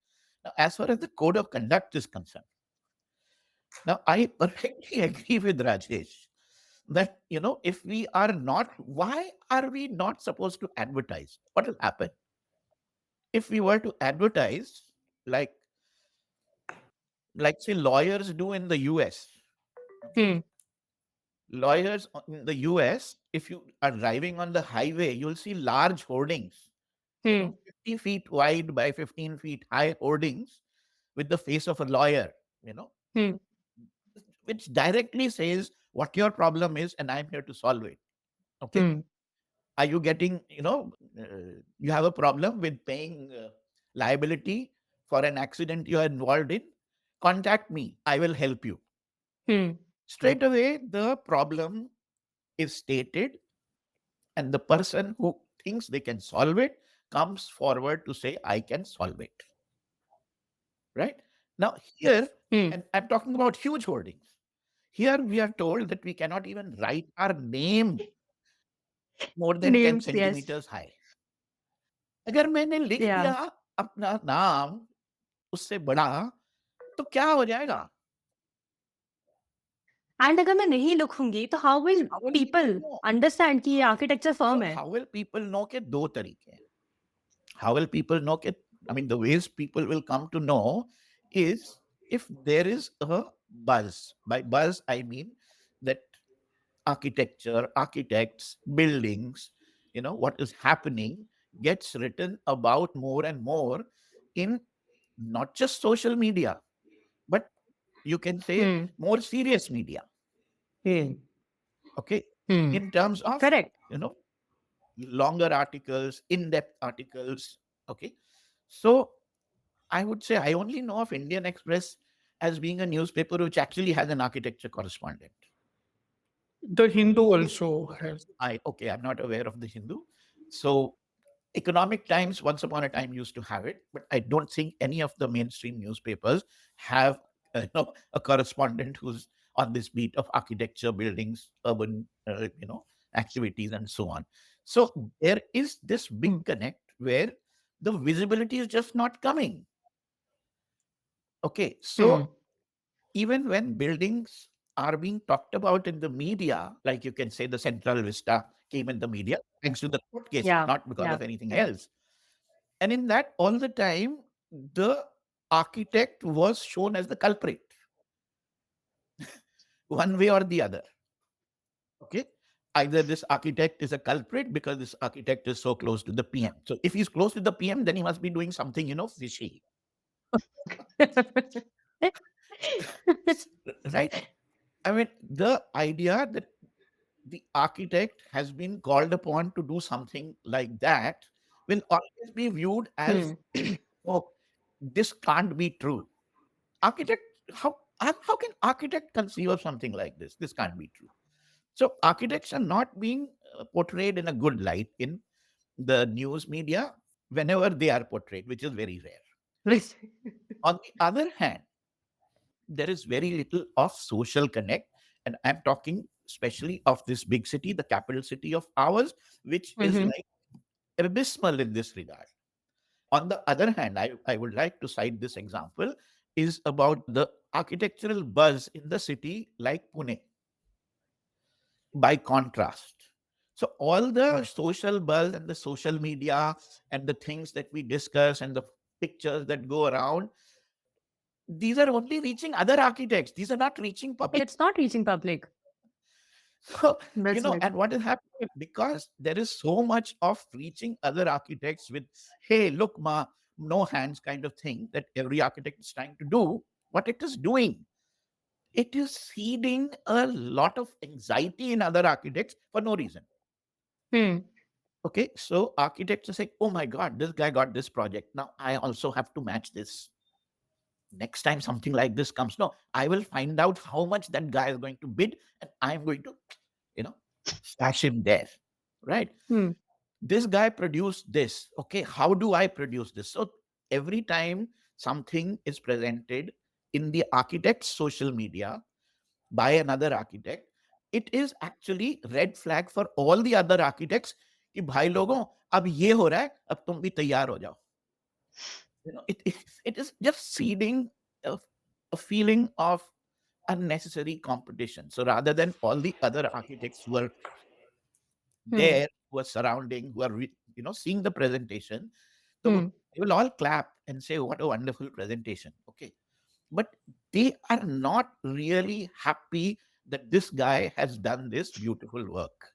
Now, as far as the code of conduct is concerned, now I perfectly agree with Rajesh that, if we are not, why are we not supposed to advertise? What will happen? If we were to advertise, like, say, lawyers do in the US, Hmm. lawyers in the US, if you are driving on the highway, you'll see large hoardings, Hmm. 50 feet wide by 15 feet high hoardings with the face of a lawyer, you know, Hmm. which directly says what your problem is and I'm here to solve it. Okay. Hmm. Are you getting, you have a problem with paying liability for an accident you are involved in? Contact me. I will help you. Hmm. Straight away, the problem is stated, and the person who thinks they can solve it comes forward to say, I can solve it. Right? Now, here, Hmm. and I'm talking about huge hoardings. Here, we are told that we cannot even write our name more than 10 Names, yes. centimeters high. अगर मैंने लिख Yeah. दिया अपना नाम उससे बड़ा तो क्या हो जाएगा? And अगर मैं नहीं लिखूंगी तो how will How will people people know? understand कि ये architecture So firm है? how will people know के दो तरीके हैं? How will people know के I mean, the ways people will come to know is if there is a buzz. By buzz, I mean that architecture, architects, buildings, what is happening gets written about more and more in not just social media, but you can say Hmm. more serious media. Hmm. Okay. Hmm. In terms of, Correct. you know, longer articles, in depth articles. Okay. So I would say I only know of Indian Express as being a newspaper which actually has an architecture correspondent. The Hindu also has. I'm not aware of the Hindu. So Economic Times once upon a time used to have it, but I don't think any of the mainstream newspapers have a correspondent who's on this beat of architecture, buildings, urban activities, and so on. So there is this big Hmm. connect where the visibility is just not coming. Okay, Hmm. so even when buildings are being talked about in the media, like you can say the Central Vista came in the media thanks to the court case, Yeah. not because Yeah. of anything else. And in that, all the time, the architect was shown as the culprit, one way or the other. Okay. Either this architect is a culprit because this architect is so close to the PM. So if he's close to the PM, then he must be doing something, fishy. Right? I mean, the idea that the architect has been called upon to do something like that will always be viewed as, Hmm. oh, this can't be true. Architect, how can architect conceive of something like this? This can't be true. So architects are not being portrayed in a good light in the news media whenever they are portrayed, which is very rare. On the other hand, there is very little of social connect, and I'm talking especially of this big city, the capital city of ours, which is Mhm. like abysmal in this regard. On the other hand, I would like to cite this example is about the architectural buzz in the city like Pune, by contrast. So all the social buzz and the social media and the things that we discuss and the pictures that go around, these are only reaching other architects. These are not reaching public. It's not reaching public. So, That's right. and what is happening because there is so much of reaching other architects with, hey, look, no hands kind of thing that every architect is trying to do. What it is doing, it is seeding a lot of anxiety in other architects for no reason. Hmm. Okay, so architects are saying, oh my God, this guy got this project. Now I also have to match this. Next time something like this comes, no, I will find out how much that guy is going to bid and I'm going to, you know, stash him there. Right? Hmm. This guy produced this. Okay, how do I produce this? So every time something is presented in the architect's social media by another architect, it is actually red flag for all the other architects कि भाई लोगों अब ये हो रहा है अब तुम भी तैयार हो जाओ. It is just seeding a feeling of unnecessary competition. So rather than all the other architects who are Hmm. there, who are surrounding, who are seeing the presentation, so Hmm. they will all clap and say, "What a wonderful presentation!" Okay, but they are not really happy that this guy has done this beautiful work.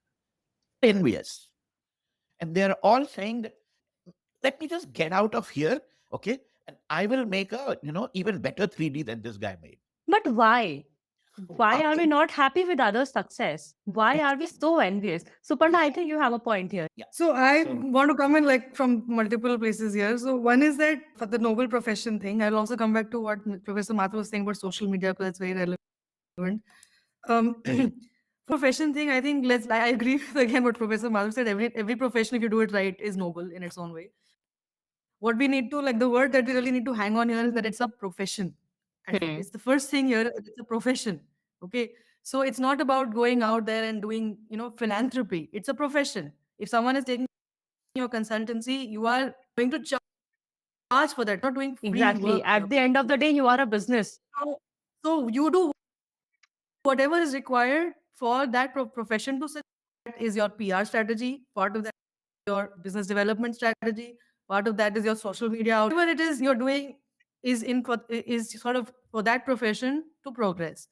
Envious, and they are all saying that, "Let me just get out of here, okay, and I will make a even better 3D than this guy made." But why? Why are we Why? not happy with others' success? Why are we so envious? Suparna, I think you have a point here. Yeah. So I want to come in like from multiple places here. So one is that for the noble profession thing, I'll also come back to what Professor Mathur was saying about social media because it's very relevant. Profession thing, I think I agree with again what Professor Mathur said. Every profession, if you do it right, is noble in its own way. What we need to like the word that we really need to hang on here is that it's a profession. Hmm. It's the first thing here. It's a profession. Okay, so it's not about going out there and doing philanthropy. It's a profession. If someone is taking your consultancy, you are going to charge for that. Not doing free Exactly. work here. At the end of the day, you are a business. So you do whatever is required for that profession to succeed. That is your PR strategy. Part of that, your business development strategy. Part of that is your social media. Whatever it is you're doing is sort of for that profession to progress.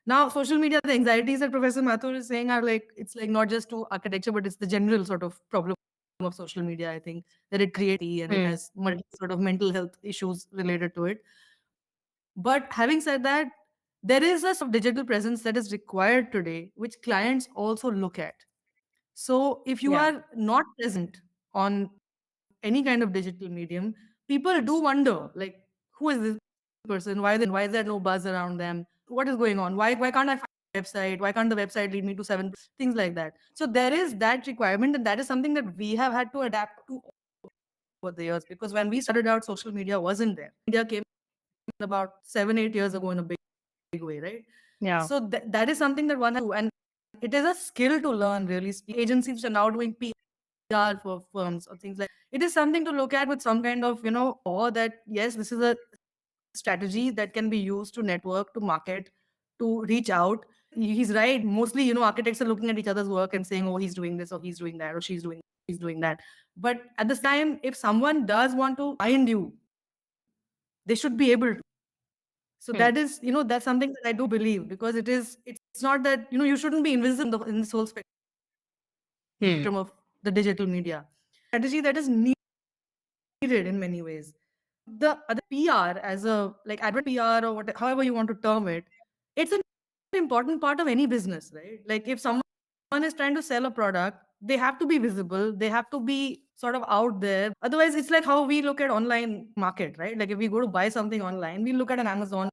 Now, social media, the anxieties that Professor Mathur is saying are like, it's like not just to architecture, but it's the general sort of problem of social media, I think, that it creates and it has multiple sort of mental health issues related to it. But having said that, there is a sort of digital presence that is required today, which clients also look at. So if you Yeah. are not present on any kind of digital medium, people do wonder, like, who is this person? Why is there no buzz around them? What is going on? Why can't I find a website? Why can't the website lead me to seven things like that? So there is that requirement, and that is something that we have had to adapt to over the years. Because when we started out, social media wasn't there. Media came about 7, 8 years ago in a big way, right? Yeah. So that is something that one has to, and it is a skill to learn. Really, agencies which are now doing PR for firms or things like it is something to look at with some kind of awe that yes, this is a strategy that can be used to network, to market, to reach out. He's right. Mostly, architects are looking at each other's work and saying, "Oh, he's doing this, or he's doing that, or she's doing that." But at the same time, if someone does want to find you, they should be able to. So Hmm. that is, that's something that I do believe because it's not that you shouldn't be invisible in this whole Hmm. spectrum of the digital media strategy that is needed in many ways. The other PR as a like advert PR or whatever, however you want to term it, it's an important part of any business, right? Like if someone is trying to sell a product, they have to be visible, they have to be sort of out there. Otherwise, it's like how we look at online market, right? Like if we go to buy something online, we look at an Amazon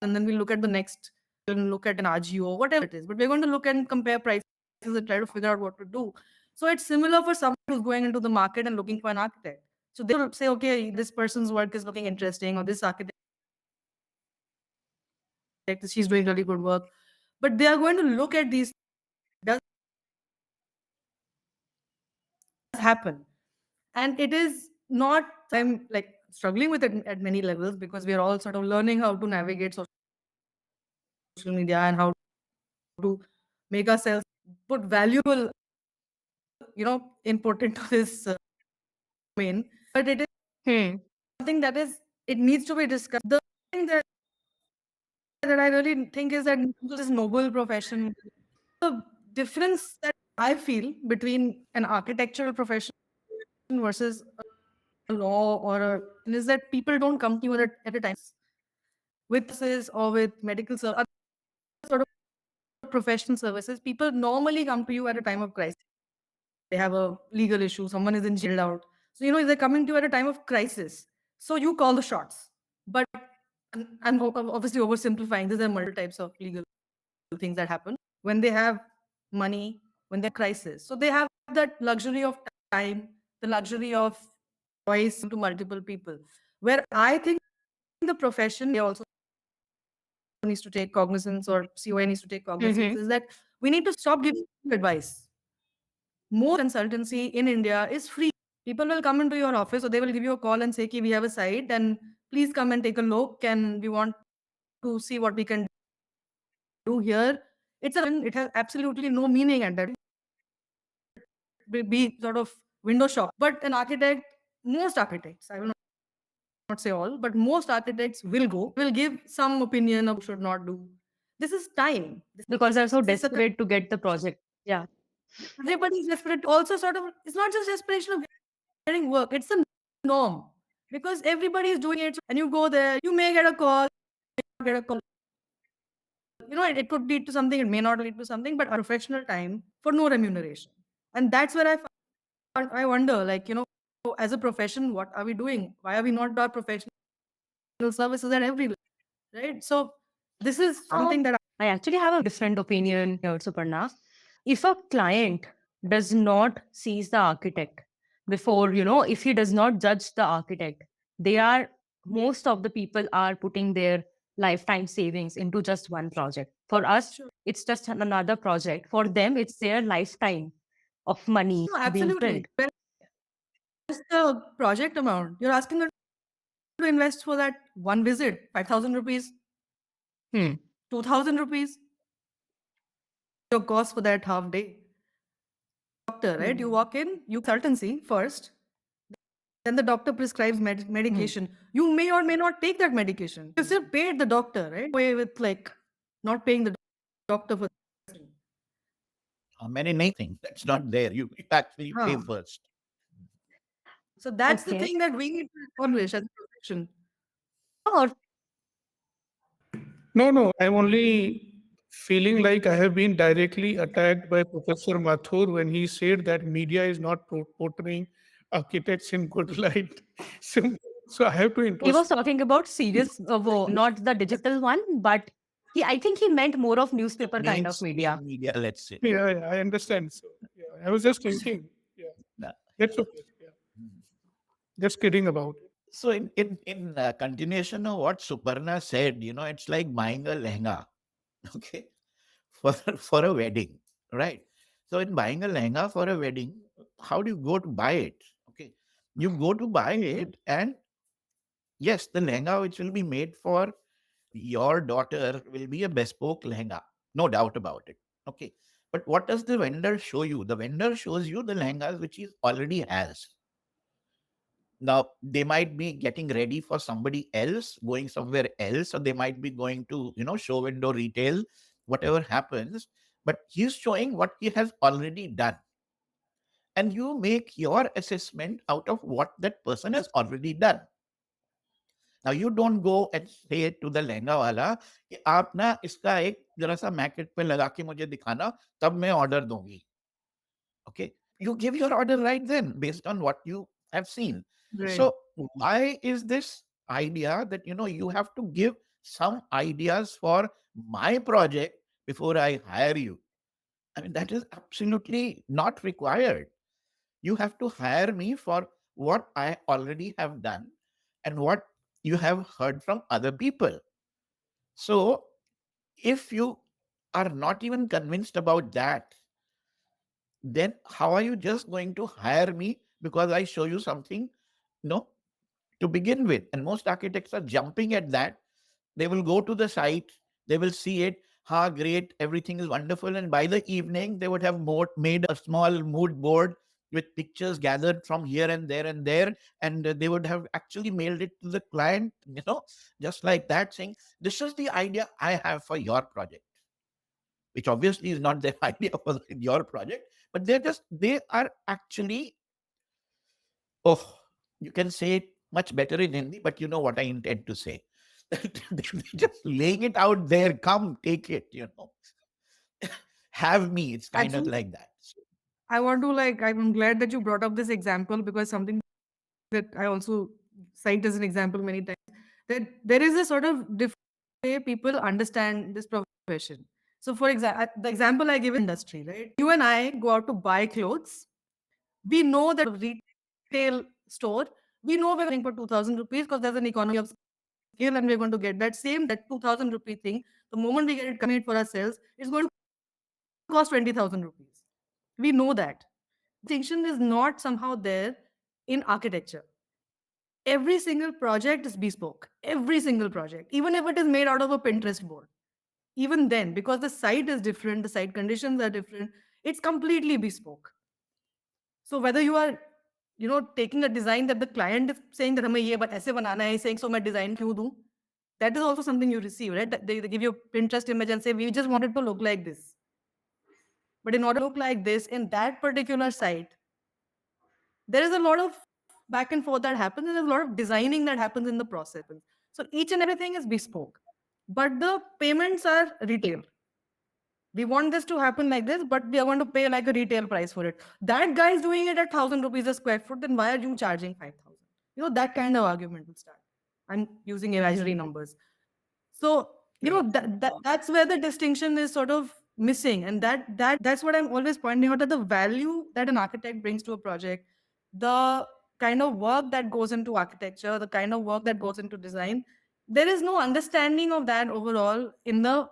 and then we look at the next and look at an Agio, whatever it is. But we're going to look and compare prices and try to figure out what to do. So it's similar for someone who's going into the market and looking for an architect. So they will say, okay, this person's work is looking interesting, or this architect, she's doing really good work. But they are going to look at these. Does happen, and it is not. I'm like struggling with it at many levels because we are all sort of learning how to navigate social media and how to make ourselves put valuable, input into this domain. But it is Hmm. something that is it needs to be discussed. The thing that I really think is that this noble profession, the difference that I feel between an architectural profession versus a law or a is that people don't come to you at a time with services or with medical service, other sort of professional services. People normally come to you at a time of crisis. They have a legal issue, someone is in jail out. So, they're coming to you at a time of crisis. So you call the shots. But I'm obviously oversimplifying. There are multiple types of legal things that happen when they have money, when they're crisis. So they have that luxury of time, the luxury of voice to multiple people. Where I think the profession also needs to take cognizance or COI needs to take cognizance Mm-hmm. is that we need to stop giving advice. More consultancy in India is free. People will come into your office or they will give you a call and say, "Ki, we have a site and please come and take a look and we want to see what we can do here." It has absolutely no meaning at that. Be sort of window shop. But an architect, most architects, I will not say all, but most architects will give some opinion of should not do. This is time. Because they're so This is a desperate to get the project. Yeah. everybody's desperate. Also, sort of, it's not just desperation of getting work; it's the norm because everybody is doing it. And you go there, you may get a call, get a call. It could lead to something. It may not lead to something, but a professional time for no remuneration. And that's where I wonder, like, as a profession, what are we doing? Why are we not doing professional services at every level, right? So this is something that I actually have a different opinion here, Suparna. If a client does not seize the architect before, if he does not judge the architect, most of the people are putting their lifetime savings into just one project. For us, sure, it's just another project. For them, it's their lifetime of money no, being absolutely. built. Well, it's the project amount. You're asking them to invest for that one visit, 5,000 rupees, Hmm. 2,000 rupees, your cost for that half day. Doctor, right? You Hmm. walk in, you consultancy first. then the doctor prescribes medication. You may or may not take that medication. You still paid the doctor, right? Away with like not paying the doctor for Many things that's not there. You actually pay huh. first. So that's the Okay. thing that we need to establish as a profession. Or No, I'm only feeling like I have been directly attacked by Professor Mathur when he said that media is not portraying architects in good light. So, so I have to he was introspect. talking about serious, not the digital one, but I think he meant more of newspaper kind of media. Mainstream media, let's say. Yeah, I understand. So, yeah, I was just thinking. Yeah, Nah. that's okay. Yeah, just kidding about it. So in continuation of what Suparna said, it's like buying a lehenga, okay, for a wedding, right? So in buying a lehenga for a wedding, how do you go to buy it? Okay, you go to buy it, and yes, the lehenga which will be made for your daughter will be a bespoke lehenga, no doubt about it. Okay, but what does the vendor show you? The vendor shows you the lehengas which he already has. Now, they might be getting ready for somebody else, going somewhere else, or they might be going to, show window retail, whatever happens. But he's showing what he has already done. And you make your assessment out of what that person has already done. Now, you don't go and say to the lehenga wala कि आप ना इसका एक जरा सा Macat पे लगा के मुझे दिखाना तब मैं ऑर्डर दूंगी. Okay, you give your order right then based on what you have seen. Right. So why is this idea that you have to give some ideas for my project before I hire you? I mean, that is absolutely not required. You have to hire me for what I already have done and what you have heard from other people. So if you are not even convinced about that, then how are you just going to hire me because I show you something? No, to begin with. And most architects are jumping at that. They will go to the site, they will see it. Ha, great, everything is wonderful. And by the evening, they would have made a small mood board with pictures gathered from here and there and there. And they would have actually mailed it to the client, just like that, saying, this is the idea I have for your project, which obviously is not their idea for your project, but they are actually, oh, you can say it much better in Hindi, but you know what I intend to say. They're just laying it out there, come take it, have me. It's kind of Actually, like that. I want to like I'm glad that you brought up this example because something that I also cite as an example many times that there is a sort of different way people understand this profession. So, for example, the example I give is industry, right? You and I go out to buy clothes. We know that retail store, we know we're selling for 2,000 rupees because there's an economy of scale and we're going to get that same, that 2,000 rupee thing. The moment we get it made for ourselves, it's going to cost 20,000 rupees. We know that. Distinction is not somehow there in architecture. Every single project is bespoke. Every single project, even if it is made out of a Pinterest board. Even then, because the site is different, the site conditions are different, it's completely bespoke. So whether you are, taking a design that the client is saying that हमें ये but ऐसे बनाना है, saying so मैं design क्यों दूं? That is also something you receive, right? They give you a Pinterest image and say we just want it to look like this. But in order to look like this in that particular site, there is a lot of back and forth that happens. There's a lot of designing that happens in the process. So each and everything is bespoke, but the payments are retail. We want this to happen like this, but we are going to pay like a retail price for it. That guy is doing it at 1,000 rupees a square foot. Then why are you charging 5,000? That kind of argument will start. I'm using imaginary numbers. So that's where the distinction is sort of missing, and that's what I'm always pointing out, that the value that an architect brings to a project, the kind of work that goes into architecture, the kind of work that goes into design, there is no understanding of that overall in the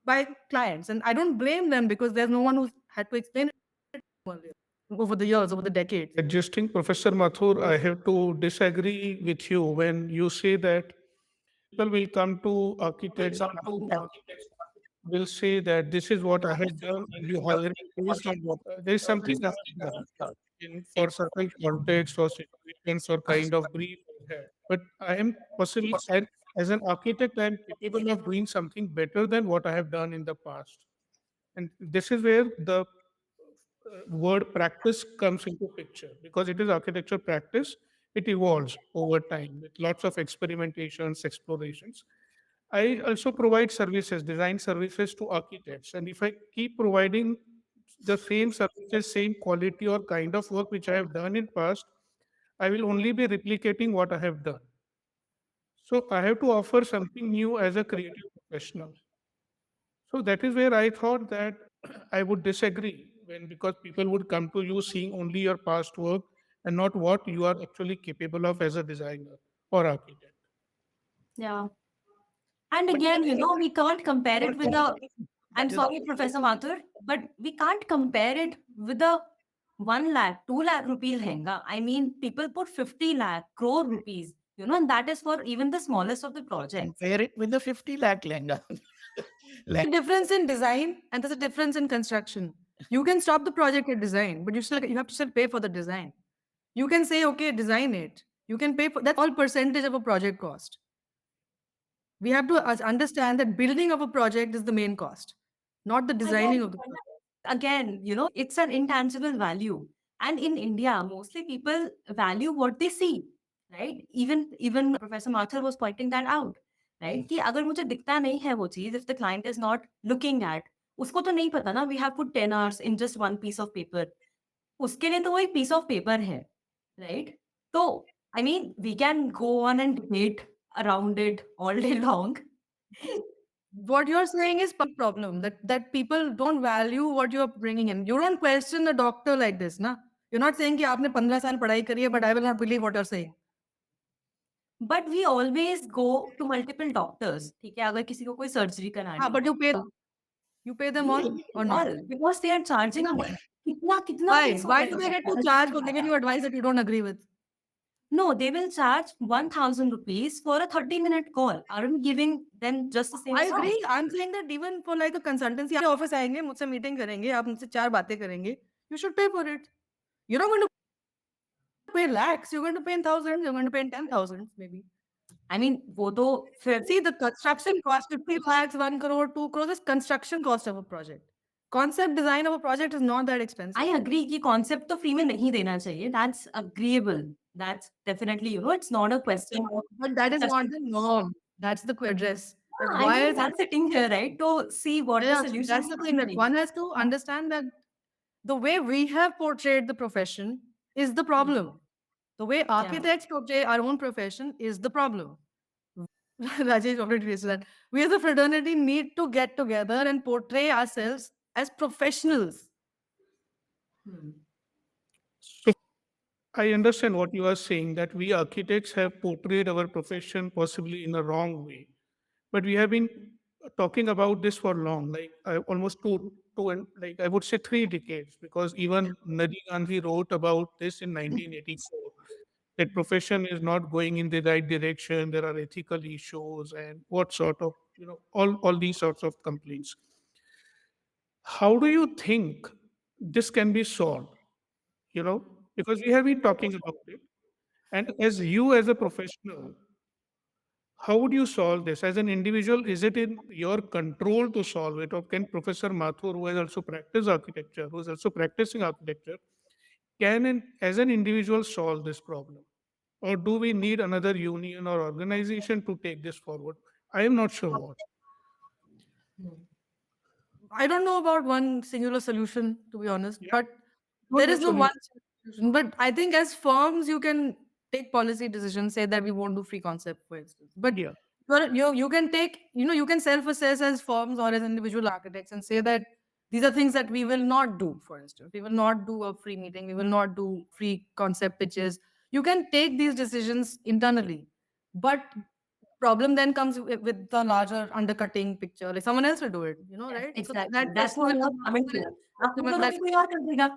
by clients, and I don't blame them because there's no one who's had to explain it over the years, over the decades. Adjusting Professor Mathur, I have to disagree with you when you say that people will come to architects will say that this is what I have done and you hire me based on what there is something else. in for certain context or situations or kind of brief I had. But I am possibly, as an architect, I am capable of doing something better than what I have done in the past. And this is where the word practice comes into picture, because it is architecture practice. It evolves over time with lots of experimentations, explorations. I also provide services, design services to architects. And if I keep providing the same services, same quality or kind of work which I have done in past, I will only be replicating what I have done. So I have to offer something new as a creative professional. So that is where I thought that I would disagree, when because people would come to you seeing only your past work and not what you are actually capable of as a designer or architect. Yeah. And again, we can't compare it with a, I'm sorry, Professor Mathur, but we can't compare it with a 1 lakh, 2 lakh rupee lehenga. I mean, people put 50 lakh, crore rupees, and that is for even the smallest of the projects. Compare it with the 50 lakh lehenga. A difference in design and there's a difference in construction. You can stop the project at design, but you have to still pay for the design. You can say, okay, design it. You can pay for that's all percentage of a project cost. We have to understand that building of a project is the main cost, not the designing Again, of the project. again, it's an intangible value. And in India, mostly people value what they see, right? Even Professor Mathur was pointing that out, right? कि अगर मुझे दिखता नहीं है वो चीज, if the client is not looking at, उसको तो नहीं पता ना, we have put 10 hours in just one piece of paper. उसके लिए तो वो एक piece of paper है, right? So, I mean, we can go on and debate around it all day long. What you're saying is problem that people don't value what you're bringing in. You don't question a doctor like this, na? You're not saying कि आपने 15 साल पढ़ाई करी है, but I will not believe what you're saying. But we always go to multiple doctors. ठीक है, अगर किसी को कोई सर्जरी करानी हाँ, but you pay them all or not? all because they are charging a कितना Why? fix Why होगा do they get to इसका? charge for giving you advice that you don't agree with? No, they will charge 1,000 rupees for a 30-minute call. Aren't giving them just the same I stuff? agree. I'm saying that even for like a consultancy, आप office आएंगे, मुझसे meeting करेंगे, आप मुझसे 4 बातें करेंगे. You should pay for it. You're not going to pay lakhs. You're going to pay in thousands. You're going to pay in 10,000 maybe. I mean, वो तो फिर See, the construction cost 50 lakhs, 1 crore, 2 crores is construction cost of a project. Concept design of a project is not that expensive. I agree कि concept तो free में नहीं देना चाहिए. That's agreeable. That's definitely, it's not a question of But that is not the norm. That's the address. That why I is mean, sitting here, right, to see what the yeah, solution that's the thing that one has to understand that the way we have portrayed the profession is the problem. The way architects portray our own profession is the problem. Rajesh already raised that. We as a fraternity need to get together and portray ourselves as professionals. So I understand what you are saying, that we architects have portrayed our profession possibly in a wrong way. But we have been talking about this for long, like almost two and like I would say 3 decades, because even Nadi Gandhi wrote about this in 1984. That profession is not going in the right direction. There are ethical issues and what sort of all these sorts of complaints. How do you think this can be solved? Because we have been talking about it, and as you as a professional, how would you solve this as an individual? Is it in your control to solve it, or can Professor Mathur, who has also practiced architecture, who is also practicing architecture, as an individual solve this problem, or do we need another union or organization to take this forward? I am not sure what. I don't know about one singular solution, to be honest, Yeah, but not there a is no one solution. solution. But I think as firms, you can take policy decisions, say that we won't do free concept, for instance. But Yeah, you can take, you can self-assess as firms or as individual architects and say that these are things that we will not do, for instance. We will not do a free meeting. We will not do free concept pitches. You can take these decisions internally. But problem then comes with the larger undercutting picture. Like someone else will do it, right? So exactly. that That's what I'm coming to. आप तुम करोगे that's कोई और कर देगा.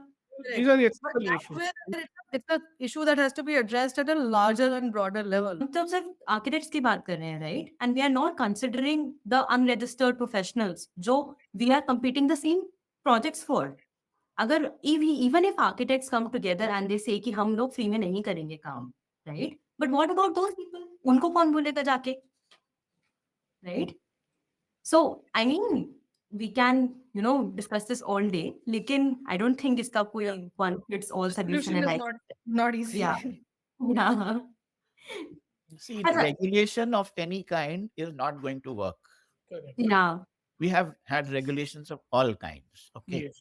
these correct. are the But ethical that's issues. where it's an issue that has to be addressed at a larger and broader level. हम तो सिर्फ आर्किटेक्ट्स की बात कर रहे हैं, right? And we are not considering the unregistered professionals जो we are competing the same projects for. अगर even if architects come together and they say कि हम लोग फ्री में नहीं करेंगे काम, right? But what about those people? उनको कौन बोलेगा जाके, right? So I mean, we can discuss this all day, लेकिन I don't think इसका कोई one fits all solution Solution है, is like not easy. yeah, yeah, See, अच्छा, regulation of any kind is not going to work. Correct. yeah, We have had regulations of all kinds. Okay. Yes.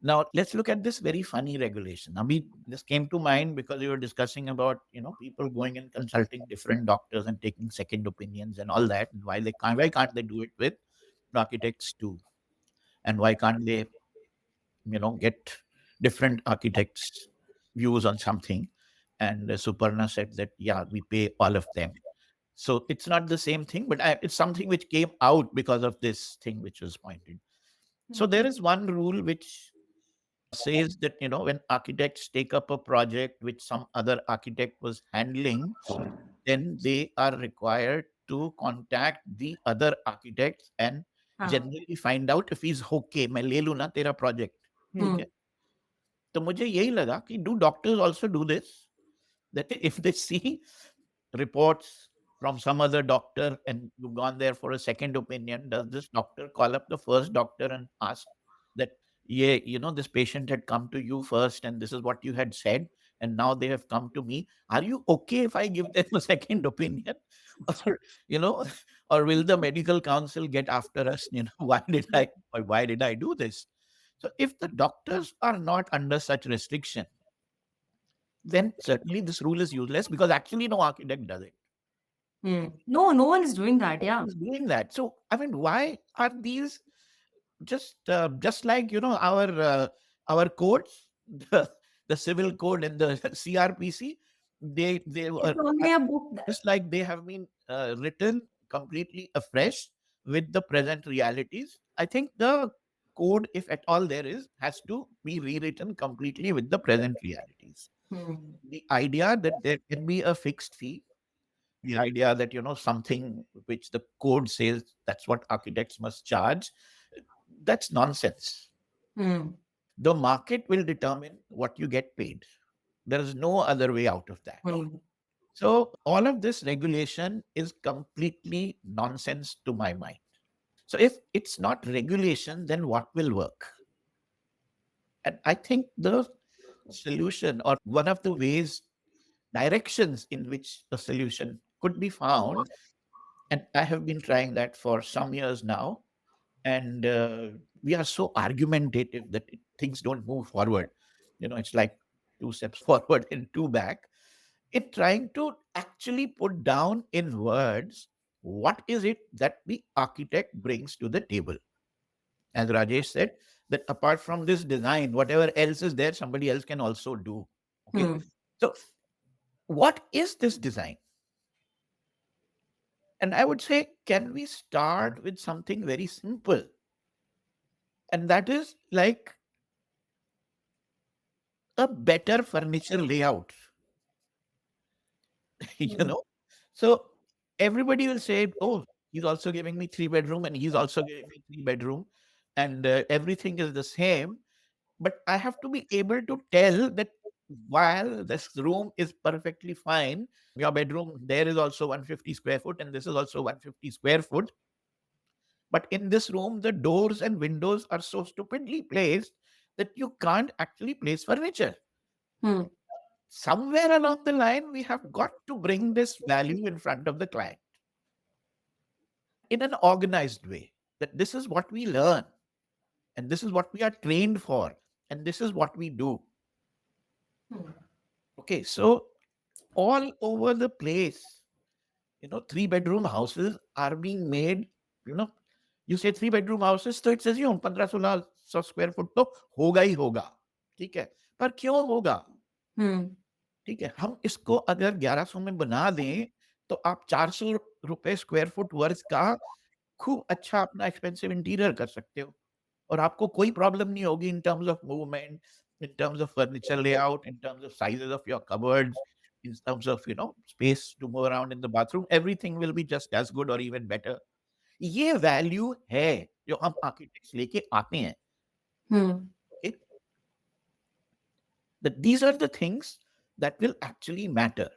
Now let's look at this very funny regulation. I mean, this came to mind because we were discussing about people going and consulting different doctors and taking second opinions and all that. And why can't they do it with architects too? And why can't they get different architects' views on something? And Suparna said that yeah, we pay all of them. So it's not the same thing, but it's something which came out because of this thing which was pointed. So there is one rule which says that when architects take up a project which some other architect was handling, then they are required to contact the other architects and हाँ, generally find out if he's okay. मैं ले लूँ ना तेरा project, ठीक है? तो मुझे यही लगा कि do doctors also do this? That if they see reports from some other doctor and you've gone there for a second opinion, does this doctor call up the first doctor and ask that, yeah, this patient had come to you first and this is what you had said, and now they have come to me. Are you okay if I give them a second opinion? Or, you know, or will the medical council get after us? Why did I do this? So if the doctors are not under such restriction, then certainly this rule is useless because actually no architect does it. no one is doing that, yeah. Is doing that. So I mean, why are these just like our codes, the civil code and the CRPC, they were It's only a book that, just like they have been written completely afresh with the present realities. I think the code, if at all there is, has to be rewritten completely with the present realities. The idea that there can be a fixed fee, the idea that something which the code says that's what architects must charge, that's nonsense. The market will determine what you get paid. There is no other way out of that. So all of this regulation is completely nonsense to my mind. So if it's not regulation, then what will work? And I think the solution, or one of the ways, directions in which a solution could be found, and I have been trying that for some years now, and we are so argumentative that things don't move forward. It's like two steps forward and two back. In trying to actually put down in words what is it that the architect brings to the table. As Rajesh said, that apart from this design, whatever else is there, somebody else can also do. Okay. So, what is this design? And I would say, can we start with something very simple? And that is like a better furniture layout. So everybody will say, oh, he's also giving me 3 bedroom and he's also giving me 3 bedroom, and everything is the same. But I have to be able to tell that while this room is perfectly fine, your bedroom there is also 150 square foot and this is also 150 square foot. But in this room, the doors and windows are so stupidly placed that you can't actually place furniture. Somewhere along the line, we have got to bring this value in front of the client in an organized way, that this is what we learn and this is what we are trained for and this is what we do. Okay, so all over the place, 3 bedroom houses are being made. you know you say 3 bedroom houses, so it says 1500-1600 square foot तो होगा ही होगा, ठीक है, पर क्यों होगा? ठीक है, हम इसको अगर 1100 में बना दें तो आप 400 रुपए स्क्वायर फुट वर्थ का खूब अच्छा अपना एक्सपेंसिव इंटीरियर कर सकते हो और आपको कोई प्रॉब्लम नहीं होगी in terms of movement, in terms of furniture layout, in terms of sizes of your cupboards, in terms of space to move around in the bathroom. Everything will be just as good or even better. ये value है जो हम architects लेके आते हैं. Okay? that these are the things that will actually matter.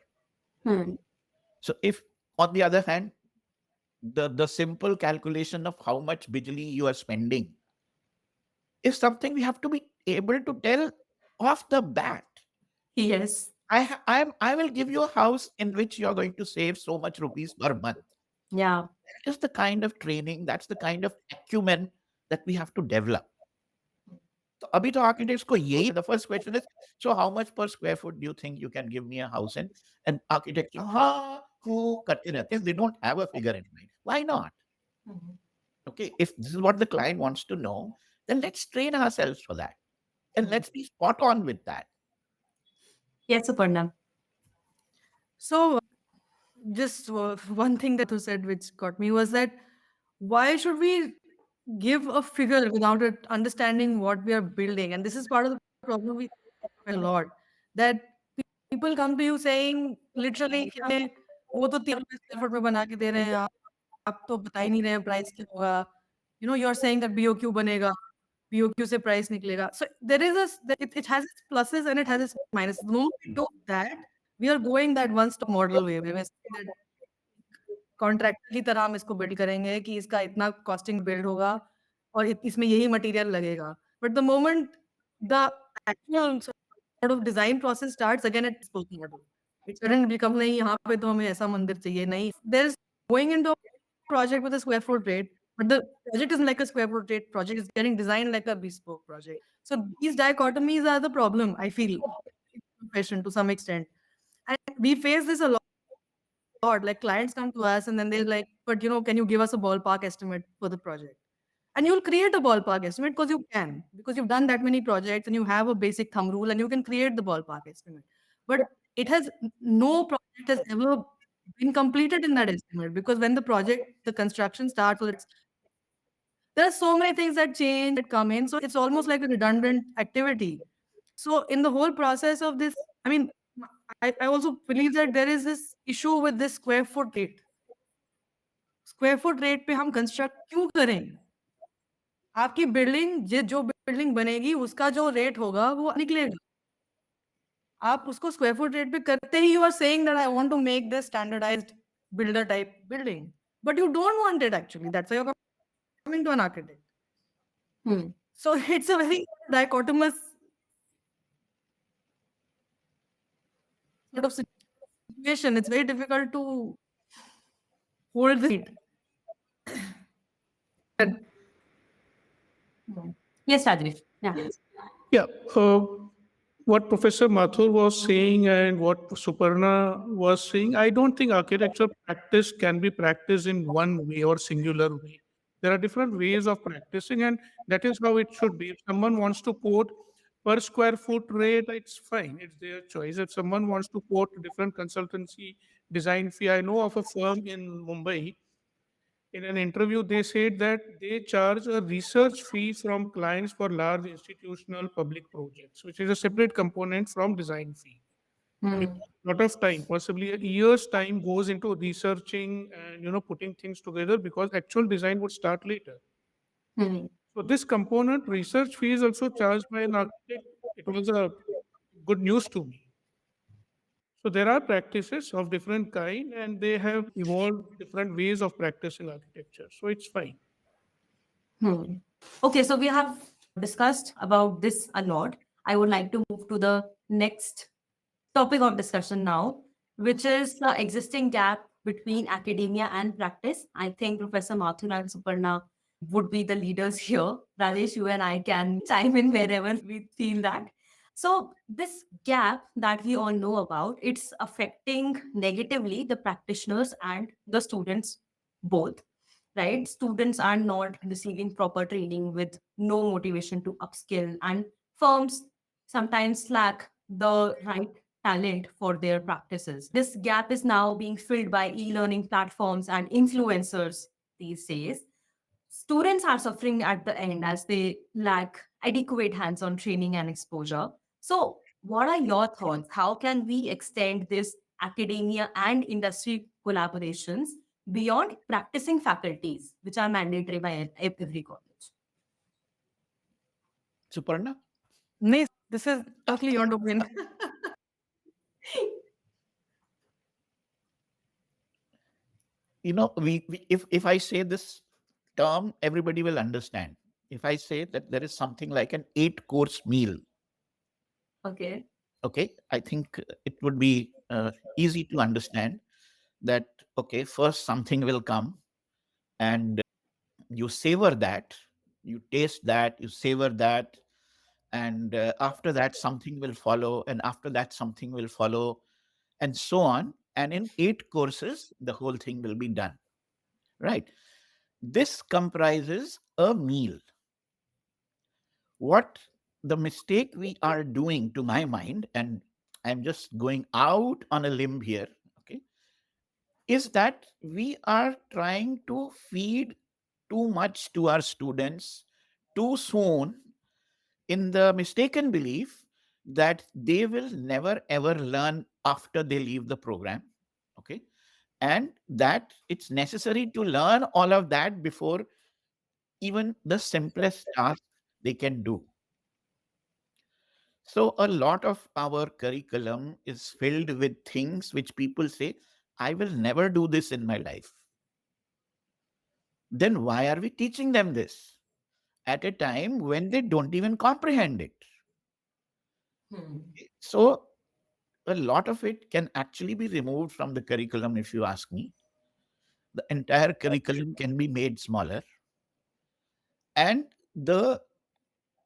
So if, on the other hand, the simple calculation of how much bijli you are spending is something we have to be able to tell off the bat. Yes. I will give you a house in which you're going to save so much rupees per month. Yeah. That is the kind of training, that's the kind of acumen that we have to develop. So abhi to architects ko yahi, the first question is, so how much per square foot do you think you can give me a house in? And architects, who karte rehte hain, they don't have a figure in mind. Why not? Okay, if this is what the client wants to know, then let's train ourselves for that. And let's be spot on with that. Yes, Suparna. So, just one thing that you said which got me was that why should we give a figure without it understanding what we are building? And this is part of the problem we have a lot, that people come to you saying literally कि हमें वो तो 3 रुपए square foot में बना के दे रहे हैं, आप तो बता ही नहीं रहे हैं प्राइस क्या होगा, you know, you are saying that BOQ बनेगा, BOQ से प्राइस निकलेगा. So there is it has its pluses and it has its minuses. The moment we do that, we are going that one stop model way, where we're saying that contractor की तरह हम इसको build करेंगे कि इसका इतना costing build होगा और इसमें यही मटेरियल लगेगा. But the moment the actual sort of design process starts again at spoke model. It suddenly becomes नहीं यहाँ पे तो हमें ऐसा मंदिर चाहिए नहीं. There's going into a project with a square foot rate, but the project isn't like a square foot rate project. It's getting designed like a bespoke project. So these dichotomies are the problem, I feel, in profession to some extent. And we face this a lot. Like clients come to us and then they're like, but you know, can you give us a ballpark estimate for the project? And you'll create a ballpark estimate because you can, because you've done that many projects and you have a basic thumb rule and you can create the ballpark estimate. But it has no project has ever been completed in that estimate, because when the project, the construction starts, or there are so many things that change that come in. So it's almost like a redundant activity. So in the whole process of this, I mean, I also believe that there is this issue with this square foot rate. Square foot rate पे हम construct क्यों करें? आपकी building जो building बनेगी उसका जो rate होगा वो निकलेगा. आप उसको स्क्वायर फुट रेट पे करते ही you are saying that I want to make this standardized builder type building, but you don't want it actually. That's why you are coming to an architect. So it's a very dichotomous sort of situation. It's very difficult to hold the rate. Yes, Rajesh. Yeah. Yeah. What Professor Mathur was saying and what Suparna was saying, I don't think architecture practice can be practiced in one way or singular way. There are different ways of practicing, and that is how it should be. If someone wants to quote per square foot rate, it's fine. It's their choice. If someone wants to quote different consultancy design fee, I know of a firm in Mumbai. In an interview, they said that they charge a research fee from clients for large institutional public projects, which is a separate component from design fee. Because a lot of time, possibly a year's time, goes into researching and putting things together, because actual design would start later. So this component, research fee, is also charged by an architect. It was a good news to me. So there are practices of different kind, and they have evolved different ways of practicing architecture. So it's fine. Okay, so we have discussed about this a lot. I would like to move to the next topic of discussion now, which is the existing gap between academia and practice. I think Professor Mathur and Suparna would be the leaders here. Rajesh, you and I can chime in wherever we feel that. So this gap that we all know about, it's affecting negatively the practitioners and the students both, right? Students are not receiving proper training with no motivation to upskill, and firms sometimes lack the right talent for their practices. This gap is now being filled by e-learning platforms and influencers these days. Students are suffering at the end as they lack adequate hands-on training and exposure. So, what are your thoughts? How can we extend this academia and industry collaborations beyond practicing faculties, which are mandatory by every college? Suparna? नहीं, This is totally your domain. We if I say this term, everybody will understand. If I say that there is something like an 8-course meal, Okay. okay, I think it would be easy to understand that, okay, first something will come, and you savor that, you taste that, you savor that, and after that something will follow, and after that something will follow, and so on. And in 8 courses, the whole thing will be done, right? This comprises a meal. What the mistake we are doing, to my mind, and I'm just going out on a limb here, okay, is that we are trying to feed too much to our students too soon, in the mistaken belief that they will never ever learn after they leave the program, okay, and that it's necessary to learn all of that before even the simplest task they can do. So a lot of our curriculum is filled with things which people say, I will never do this in my life. Then why are we teaching them this at a time when they don't even comprehend it? So a lot of it can actually be removed from the curriculum, if you ask me. The entire curriculum can be made smaller, and the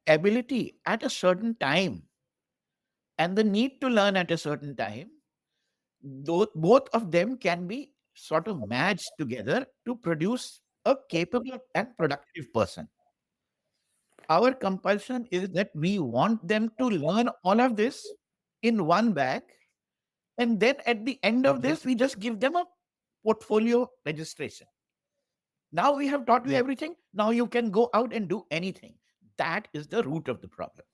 ability at a certain time and the need to learn at a certain time, both of them can be sort of matched together to produce a capable and productive person. Our compulsion is that we want them to learn all of this in one bag, and then at the end of this, we just give them a portfolio registration. Now we have taught you everything. Now you can go out and do anything. That is the root of the problem.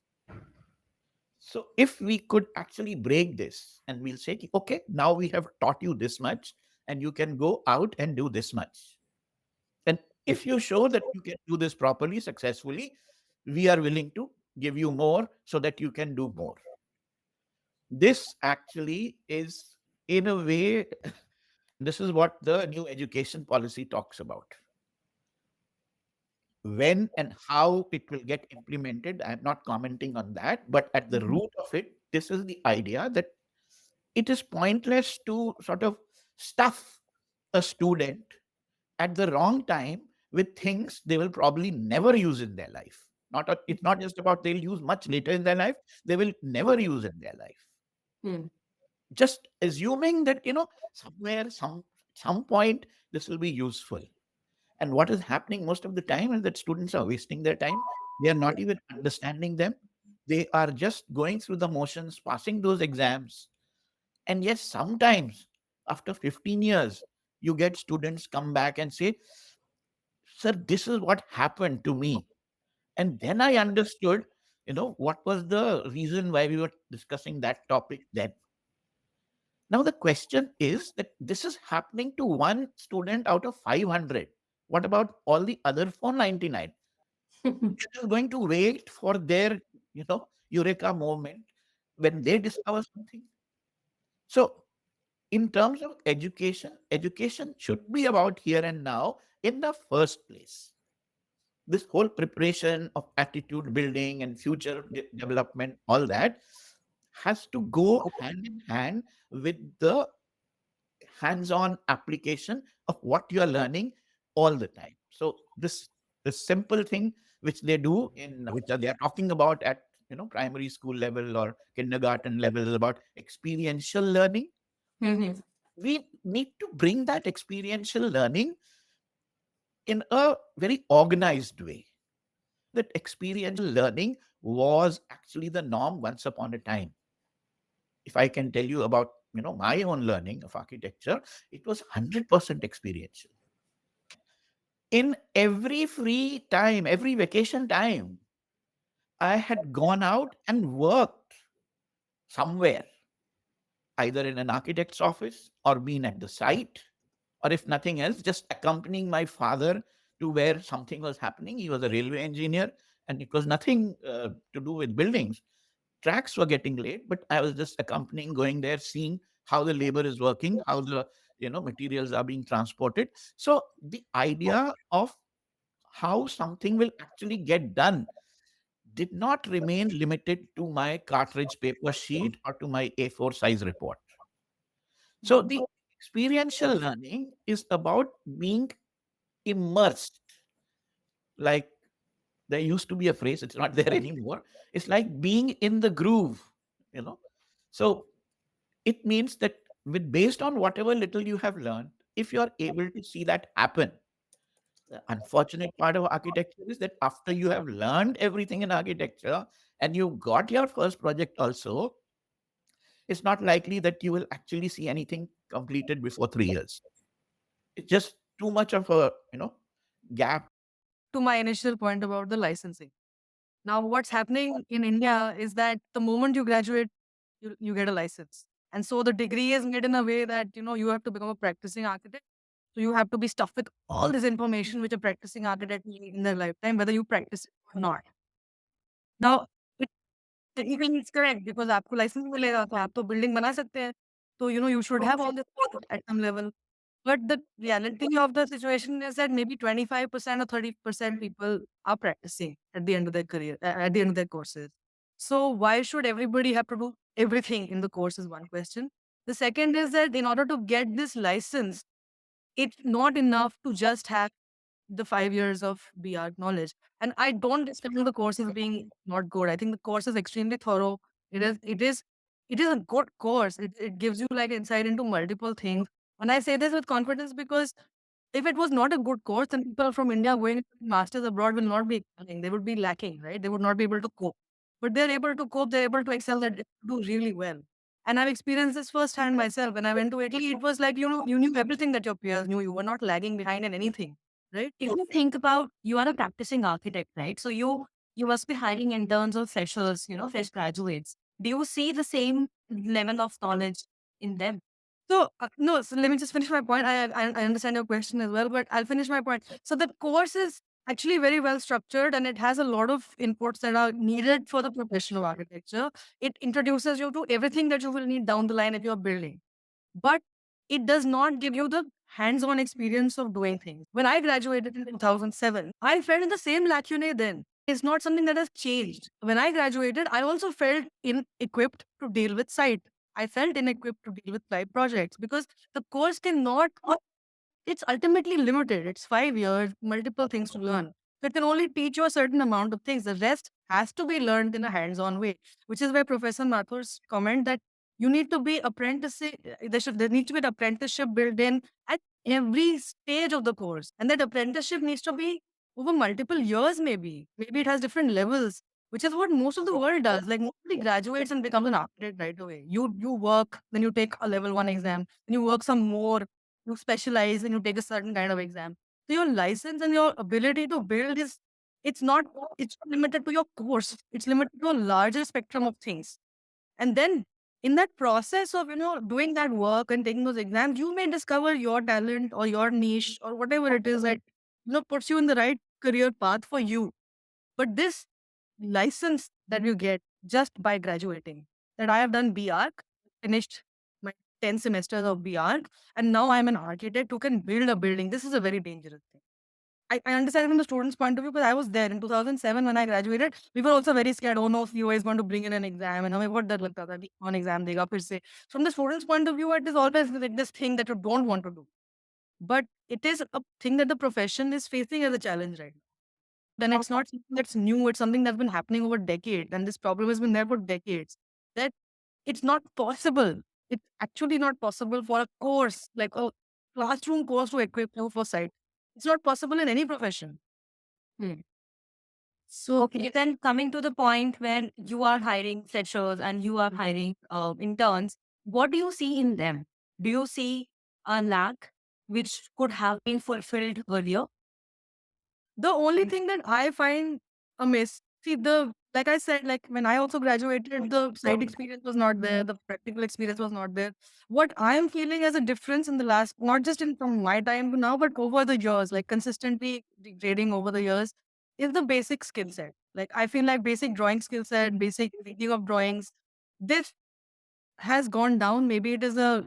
So if we could actually break this and we'll say, okay, now we have taught you this much and you can go out and do this much. And if you show that you can do this properly, successfully, we are willing to give you more so that you can do more. This actually is, in a way, this is what the new education policy talks about. When and how it will get implemented, I'm not commenting on that. But at the root of it, this is the idea that it is pointless to sort of stuff a student at the wrong time with things they will probably never use in their life. It's not just about they'll use much later in their life, they will never use in their life. Just assuming that, somewhere, some point, this will be useful. And what is happening most of the time is that students are wasting their time. They are not even understanding them. They are just going through the motions, passing those exams. And yes, sometimes after 15 years, you get students come back and say, Sir, this is what happened to me. And then I understood, what was the reason why we were discussing that topic then. Now, the question is that this is happening to one student out of 500. What about all the other 499? They're just going to wait for their, eureka moment when they discover something. So, in terms of education, education should be about here and now in the first place. This whole preparation of attitude building and future development, all that has to go hand in hand with the hands-on application of what you are learning all the time. So this simple thing which they do they are talking about at primary school level or kindergarten level is about experiential learning. We need to bring that experiential learning in a very organized way. That experiential learning was actually the norm once upon a time. If I can tell you about my own learning of architecture, it was 100% experiential. In every free time, every vacation time, I had gone out and worked somewhere, either in an architect's office or been at the site, or if nothing else, just accompanying my father to where something was happening. He was a railway engineer, and it was nothing to do with buildings. tracks were getting laid, but I was just accompanying, going there, seeing how the labor is working, how the materials are being transported. So the idea of how something will actually get done did not remain limited to my cartridge paper sheet or to my A4 size report. So the experiential learning is about being immersed. Like, there used to be a phrase, it's not there anymore. It's like being in the groove, you know. So it means that based on whatever little you have learned, if you are able to see that happen, the unfortunate part of architecture is that after you have learned everything in architecture and you got your first project also, it's not likely that you will actually see anything completed before 3 years. It's just too much of a gap. To my initial point about the licensing. Now, what's happening in India is that the moment you graduate, you get a license. And so the degree is made in a way that, you have to become a practicing architect. So you have to be stuffed with all this information which a practicing architect need in their lifetime, whether you practice it or not. Now, it, technically it's correct because आपको license मिलेगा तो आप तो building बना सकते हैं. So, you should have all this at some level. But the reality of the situation is that maybe 25% or 30% people are practicing at the end of their career, at the end of their courses. So why should everybody have to do everything in the course is one question. The second is that in order to get this license, it's not enough to just have the 5 years of BR knowledge. And I don't discount the course as being not good. I think the course is extremely thorough. It is a good course. It gives you like insight into multiple things. And I say this with confidence because if it was not a good course, then people from India going to masters abroad will not be excelling. They would be lacking, right? They would not be able to cope. But they're able to cope, they're able to excel, they do really well. And I've experienced this firsthand myself. When I went to Italy, it was like, you knew everything that your peers knew. You were not lagging behind in anything. Right? If you think about, you are a practicing architect, right? So you must be hiring interns or freshers, fresh graduates. Do you see the same level of knowledge in them? So, no, so let me just finish my point. I understand your question as well, but I'll finish my point. So, the course is actually very well structured and it has a lot of inputs that are needed for the profession of architecture. It introduces you to everything that you will need down the line if you're building. But it does not give you the hands-on experience of doing things. When I graduated in 2007, I felt in the same lacunae then. It's not something that has changed. When I graduated, I also felt inequipped to deal with site. I felt inequipped to deal with live projects because the course cannot, it's ultimately limited. It's 5 years, multiple things to learn. So it can only teach you a certain amount of things. The rest has to be learned in a hands-on way, which is where Professor Mathur's comment that you need to be apprenticeship, there needs to be an apprenticeship built in at every stage of the course. And that apprenticeship needs to be over multiple years, maybe. Maybe it has different levels, which is what most of the world does. Like nobody graduates and becomes an architect right away. You work, then you take a level one exam, then you work some more, you specialize and you take a certain kind of exam. So your license and your ability to build is it's not it's not limited to your course. It's limited to a larger spectrum of things. And then in that process of doing that work and taking those exams, you may discover your talent or your niche or whatever it is that puts you in the right career path for you. But this license that you get just by graduating, that I have done BArch, finished my 10 semesters of BArch, and now I'm an architect who can build a building. This is a very dangerous thing. I understand from the student's point of view because I was there in 2007 when I graduated. We were also very scared. Oh no, CEO is going to bring in an exam, and हमें बहुत डर लगता था कि कौन exam देगा फिर से. From the student's point of view, it is always like this thing that you don't want to do, but it is a thing that the profession is facing as a challenge right now. Then it's not something that's new. It's something that's been happening over decades, and this problem has been there for decades. That it's not possible. It's actually not possible for a course like a classroom course to equip you for site. It's not possible in any profession. Hmm. So, okay, then coming to the point where you are hiring freshers and you are hiring interns, what do you see in them? Do you see a lack which could have been fulfilled earlier? The only thing that I find amiss, see the like I said, like when I also graduated, the site experience was not there, the practical experience was not there. What I am feeling as a difference in the last, not just in from my time to now, but over the years, like consistently degrading over the years, is the basic skill set. Like I feel like basic drawing skill set, basic reading of drawings, this has gone down. Maybe it is a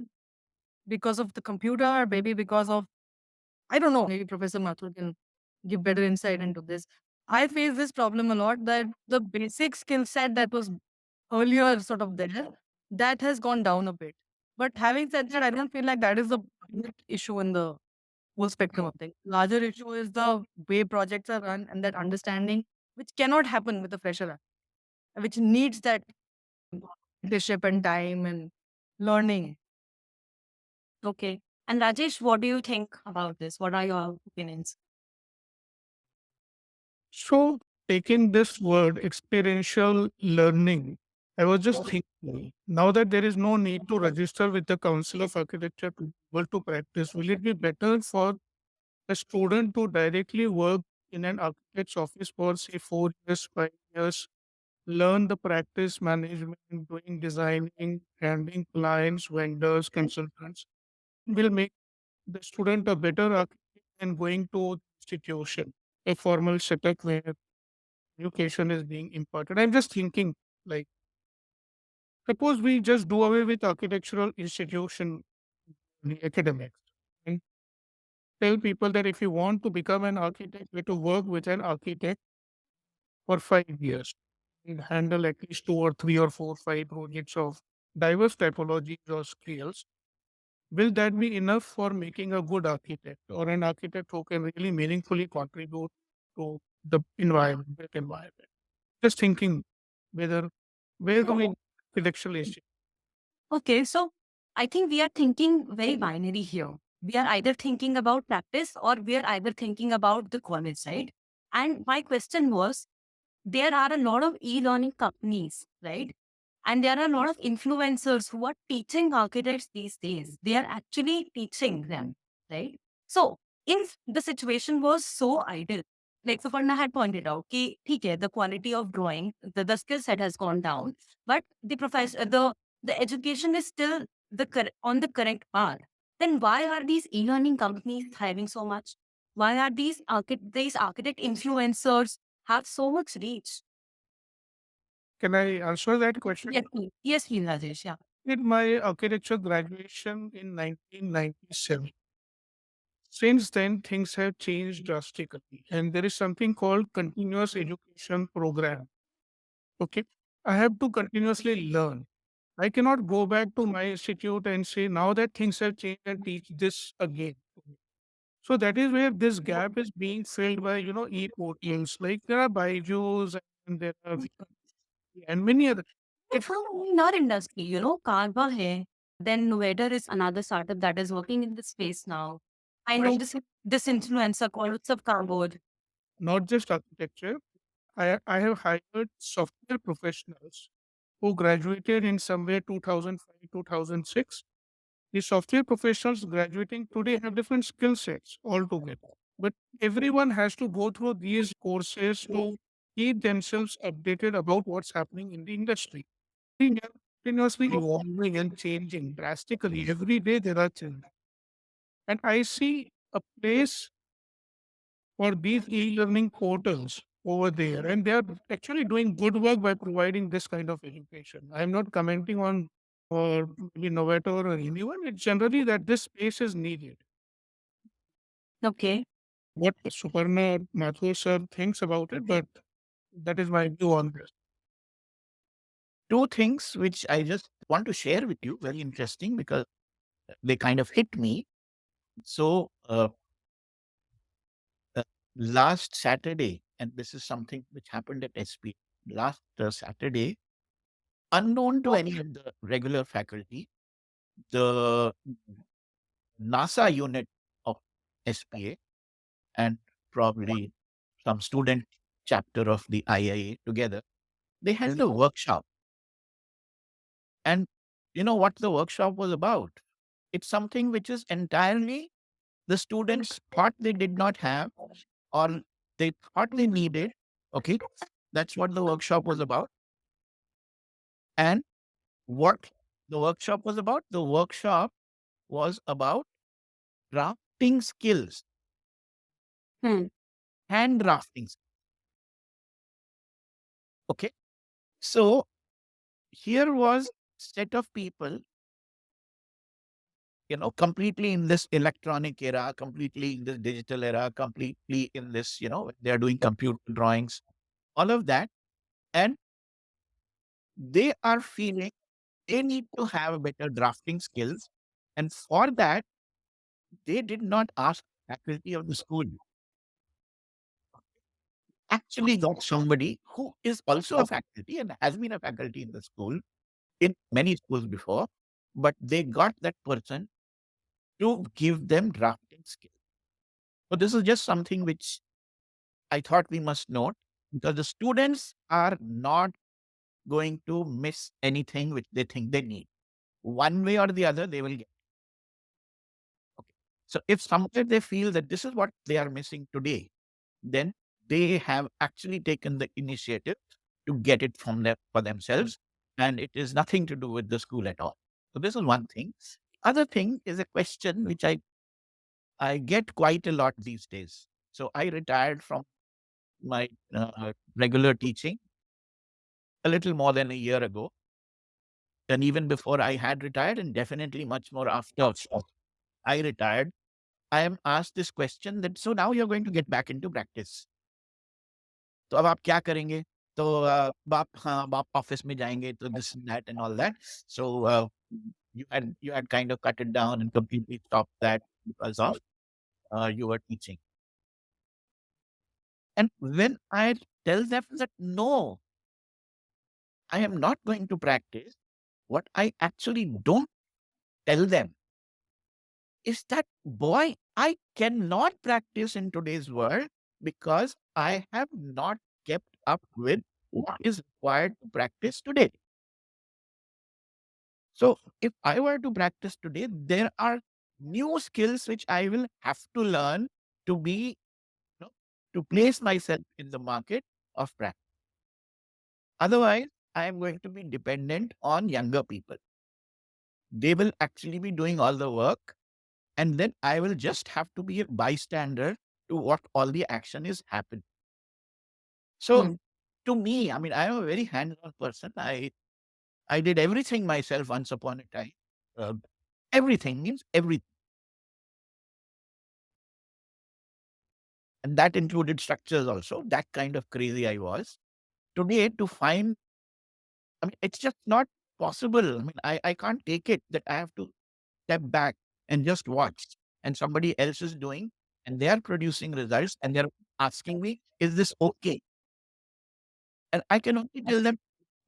because of the computer, maybe because of, I don't know, maybe Professor Mathur can give better insight into this. I face this problem a lot that the basic skill set that was earlier sort of there, that has gone down a bit. But having said that, I don't feel like that is the big issue in the whole spectrum of things. Larger issue is the way projects are run and that understanding, which cannot happen with a fresher, which needs that leadership and time and learning. Okay. And Rajesh, what do you think about this? What are your opinions? So, taking this word experiential learning, I was just thinking now that there is no need to register with the Council of Architecture to be able to practice, will it be better for a student to directly work in an architect's office for, say, 4 years, 5 years, learn the practice management, doing designing, handling clients, vendors, consultants, will make the student a better architect than going to institution, a formal setup where education is being imparted. I'm just thinking, like, suppose we just do away with architectural institution, the academics, and tell people that if you want to become an architect, you have to work with an architect for 5 years and handle at least two or three or four, five projects of diverse typologies or scales. Will that be enough for making a good architect or an architect who can really meaningfully contribute to the environment, built environment? Just thinking whether where do we architectural institute? Okay, so I think we are thinking very binary here. We are either thinking about practice or we are either thinking about the college, right? And my question was, there are a lot of e-learning companies, right? And there are a lot of influencers who are teaching architects these days. They are actually teaching them, right? So if the situation was so ideal, like Suparna had pointed out, okay, the quality of drawing, the skill set has gone down, but the education is still on the correct path. Then why are these e-learning companies thriving so much? Why are these architect influencers have so much reach? Can I answer that question? Yes, please, Rajesh. Yeah. Did my architecture graduation in 1997. Since then, things have changed drastically, and there is something called continuous education program. Okay, I have to continuously learn. I cannot go back to my institute and say now that things have changed and teach this again. So that is where this gap is being filled by e-portals. Like there are Byju's and there are and many other. It's not only in our industry, Canva hai. Then Novator is another startup that is working in this space now. I know this influencer called Subcarbod. Not just architecture. I have hired software professionals who graduated in somewhere 2005, 2006. The software professionals graduating today have different skill sets altogether. But everyone has to go through these courses to keep themselves updated about what's happening in the industry. We are continuously evolving and changing drastically. Every day there are changes. And I see a place for these e-learning portals over there. And they are actually doing good work by providing this kind of education. I'm not commenting on or maybe Novator or anyone. It's generally that this space is needed. Okay. What Suparna Mathur sir thinks about it, but that is my view on this. Two things which I just want to share with you, very interesting because they kind of hit me. So, uh, last Saturday, and this is something which happened at SP, last Saturday, unknown to any of the regular faculty, the NASA unit of SPA and probably some student chapter of the IIA together, they held a workshop. And you know what the workshop was about? It's something which is entirely the students thought they did not have or they thought they needed. Okay. That's what the workshop was about. And what the workshop was about? The workshop was about drafting skills, Hmm. hand drafting. Okay. So here was set of people, completely in this electronic era, completely in this digital era, completely in this, they're doing computer drawings, all of that. And they are feeling they need to have better drafting skills. And for that, they did not ask faculty of the school. Actually got somebody who is also a faculty and has been a faculty in the school, in many schools before, but they got that person to give them drafting skills. So this is just something which I thought we must note, because the students are not going to miss anything which they think they need. One way or the other, they will get. Okay. So if somewhere they feel that this is what they are missing today, then they have actually taken the initiative to get it from them for themselves. And it is nothing to do with the school at all. So this is one thing. Other thing is a question which I get quite a lot these days. So I retired from my regular teaching a little more than a year ago. And even before I had retired, and definitely much more after I retired, I am asked this question that, so now you're going to get back into practice. तो अब आप क्या करेंगे? तो आप office में जाएँगे तो this and that and all that. So you had kind of cut it down and completely stopped that because of you were teaching. And when I tell them that no, I am not going to practice, what I actually don't tell them is that, boy, I cannot practice in today's world because I have not kept up with what is required to practice today. So if I were to practice today, there are new skills which I will have to learn to be, to place myself in the market of practice. Otherwise, I am going to be dependent on younger people. They will actually be doing all the work, and then I will just have to be a bystander to what all the action is happening. So to me, I mean, I am a very hands-on person. I did everything myself once upon a time. Uh, everything means everything. And that included structures also. That kind of crazy I was. Today, to find, I mean, it's just not possible. I mean, I can't take it that I have to step back and just watch. And somebody else is doing, and they are producing results, and they're asking me, is this okay? And I can only tell them,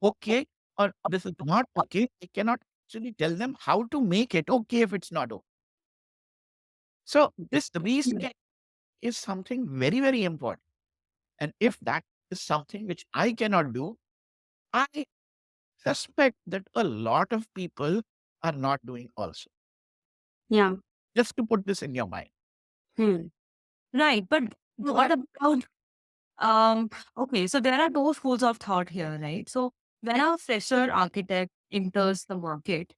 okay, or this is not okay. I cannot actually tell them how to make it okay if it's not okay. So this reset is something very, very important. And if that is something which I cannot do, I suspect that a lot of people are not doing also. Yeah. Just to put this in your mind. Hmm. Right. But what about okay, so there are two schools of thought here, right? So when a fresher architect enters the market,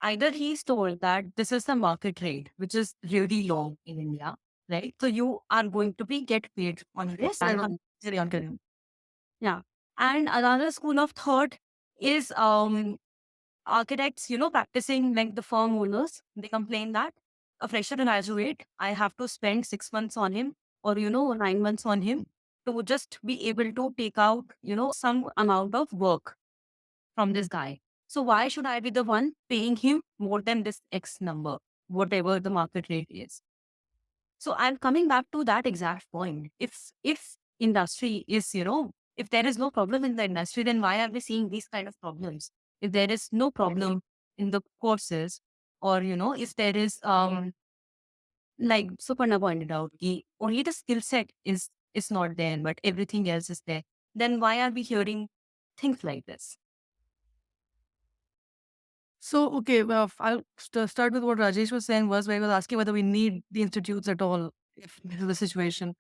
either he's told that this is the market rate, which is really low in India, right? So you are going to be get paid on this and yeah. And another school of thought is architects, practicing like the firm owners. They complain that a fresher graduate, I have to spend 6 months on him or, 9 months on him to just be able to take out, some amount of work from this guy. So why should I be the one paying him more than this X number, whatever the market rate is? So I'm coming back to that exact point. If industry is, if there is no problem in the industry, then why are we seeing these kind of problems? If there is no problem in the courses, or if there is like Suparna pointed out, only the skill set is not there, but everything else is there. Then why are we hearing things like this? So, okay, well, I'll start with what Rajesh was saying was where he was asking whether we need the institutes at all if this is the situation.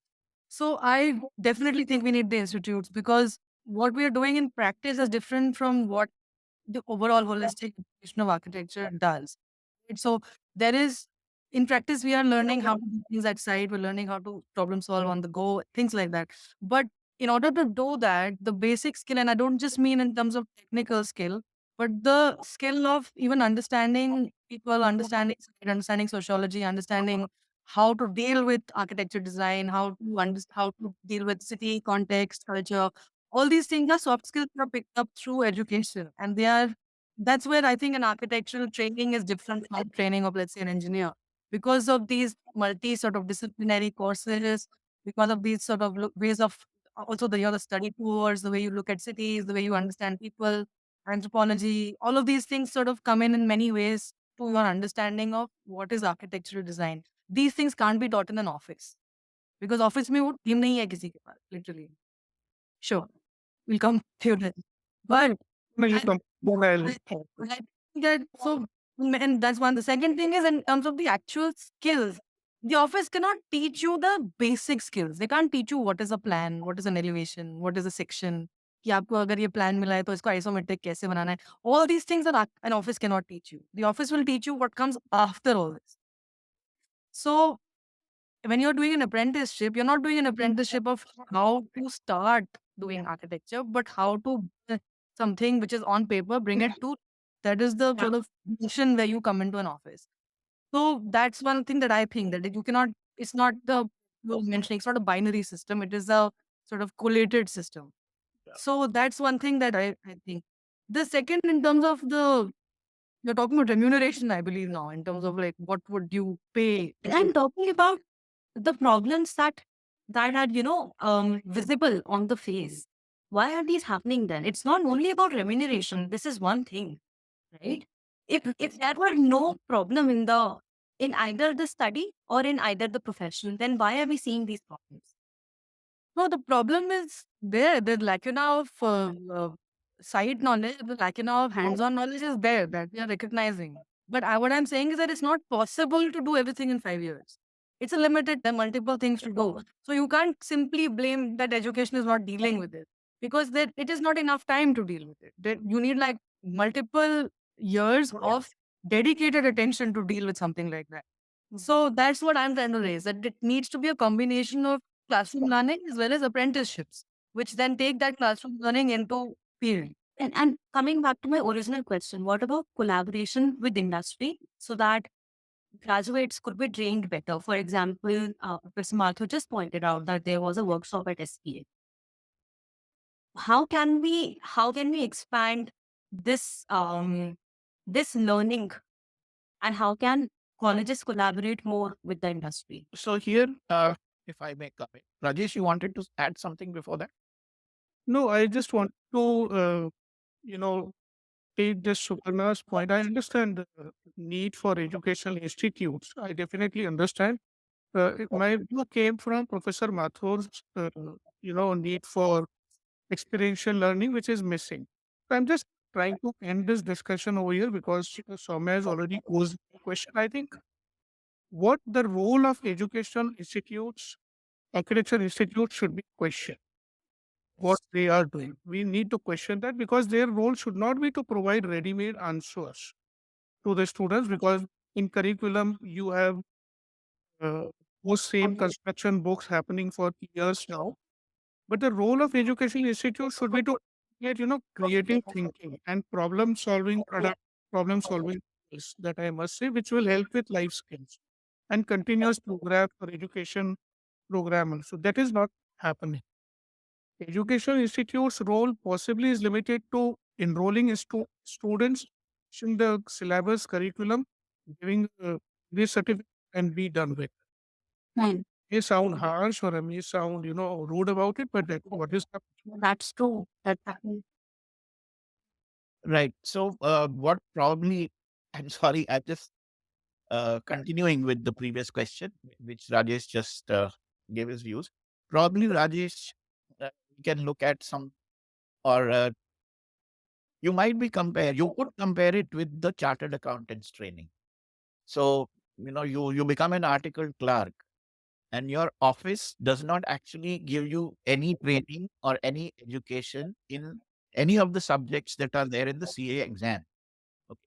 So, I definitely think we need the institutes because what we are doing in practice is different from what the overall holistic education of architecture does. Right? So, there is, in practice, we are learning how to do things at site, we're learning how to problem solve on the go, things like that. But in order to do that, the basic skill, and I don't just mean in terms of technical skill, but the skill of even understanding people, understanding sociology, understanding how to deal with architecture design, how to deal with city context, culture. All these things are soft skills that are picked up through education, and that's where I think an architectural training is different from training of, let's say, an engineer, because of these multi sort of disciplinary courses, because of these sort of ways of also the study tours, the way you look at cities, the way you understand people, anthropology, all of these things sort of come in many ways to your understanding of what is architectural design. These things can't be taught in an office because office में वो team नहीं है किसी के पास, literally. Sure, we'll come to that. But No, you I, come. Then I'll. I think that so, and that's one. The second thing is in terms of the actual skills. The office cannot teach you the basic skills. They can't teach you what is a plan, what is an elevation, what is a section. कि आपको अगर ये plan मिला है तो इसको isometric कैसे बनाना है. All these things that an office cannot teach you. The office will teach you what comes after all this. So when you're doing an apprenticeship, you're not doing an apprenticeship of how to start doing architecture, but how to build something which is on paper, bring it to that is the sort of mission where you come into an office. So that's one thing that I think that you cannot, it's not the, you were mentioning, it's not a binary system, it is a sort of collated system. So that's one thing that I think. The second, in terms of you're talking about remuneration, I believe now, in terms of like what would you pay. I'm talking about the problems that are visible on the face. Why are these happening then? It's not only about remuneration. This is one thing, right? If there were no problem in either the study or in either the profession, then why are we seeing these problems? No, the problem is there. The lacuna of side knowledge, the lacuna of hands-on knowledge is there that we are recognizing. But what I'm saying is that it's not possible to do everything in 5 years. It's a limited, there are multiple things to do. So you can't simply blame that education is not dealing with it because it is not enough time to deal with it. That you need like multiple years of dedicated attention to deal with something like that. So that's what I'm trying to raise, that it needs to be a combination of classroom learning as well as apprenticeships, which then take that classroom learning into field. And coming back to my original question, what about collaboration with industry so that graduates could be trained better? For example, Professor Mathur just pointed out that there was a workshop at SPA. How can we expand this learning, and how can colleges collaborate more with the industry? So here, if I may come in, Rajesh, you wanted to add something before that? No, I just want to, you know, take this Suparna's point. I understand the need for educational institutes. I definitely understand. My view came from Professor Mathur's, need for experiential learning, which is missing. So I'm just trying to end this discussion over here because Soumya has already posed the question. I think what the role of educational institutes, architecture institutes should be questioned. What they are doing. We need to question that because their role should not be to provide ready-made answers to the students because in curriculum you have uh, those same construction books happening for years now. But the role of education institute should be to create, creative thinking and problem solving skills that I must say, which will help with life skills and continuous program for education programmers. So that is not happening. Educational institutes' role possibly is limited to enrolling students in the syllabus curriculum, giving this certificate and be done with. Fine. May sound harsh or I may sound, rude about it, but that's what is happening. That's true. That's happening. Right. So, what probably, I'm sorry, I'm just continuing with the previous question, which Rajesh just gave his views. Probably, Rajesh, you can look at some, or you could compare it with the chartered accountant's training. So, you become an article clerk and your office does not actually give you any training or any education in any of the subjects that are there in the CA exam. Okay.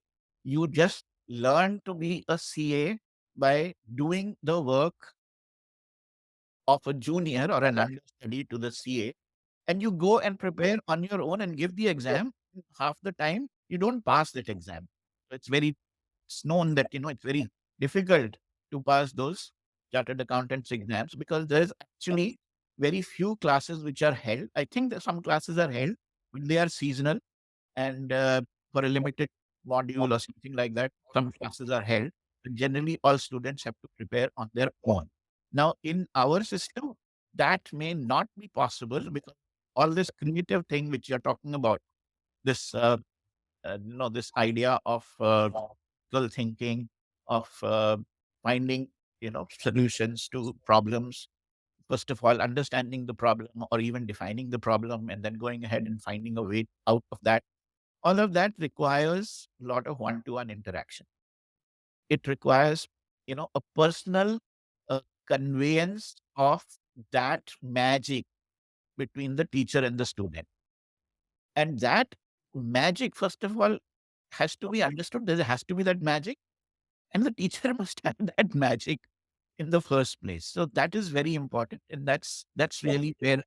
You just learn to be a CA by doing the work of a junior or an understudy to the CA and you go and prepare on your own and give the exam, half the time you don't pass that exam. So it's known that, it's very difficult to pass those chartered accountants exams because there's actually very few classes which are held. I think that some classes are held, but they are seasonal and for a limited module or something like that. Some classes are held. But generally, all students have to prepare on their own. Now, in our system, that may not be possible because all this creative thing which you're talking about, this this idea of critical thinking, of finding solutions to problems. First of all, understanding the problem or even defining the problem, and then going ahead and finding a way out of that. All of that requires a lot of one-to-one interaction. It requires, a personal conveyance of that magic between the teacher and the student. And that magic, first of all, has to be understood. There has to be that magic, and the teacher must have that magic in the first place. So that is very important, and that's really where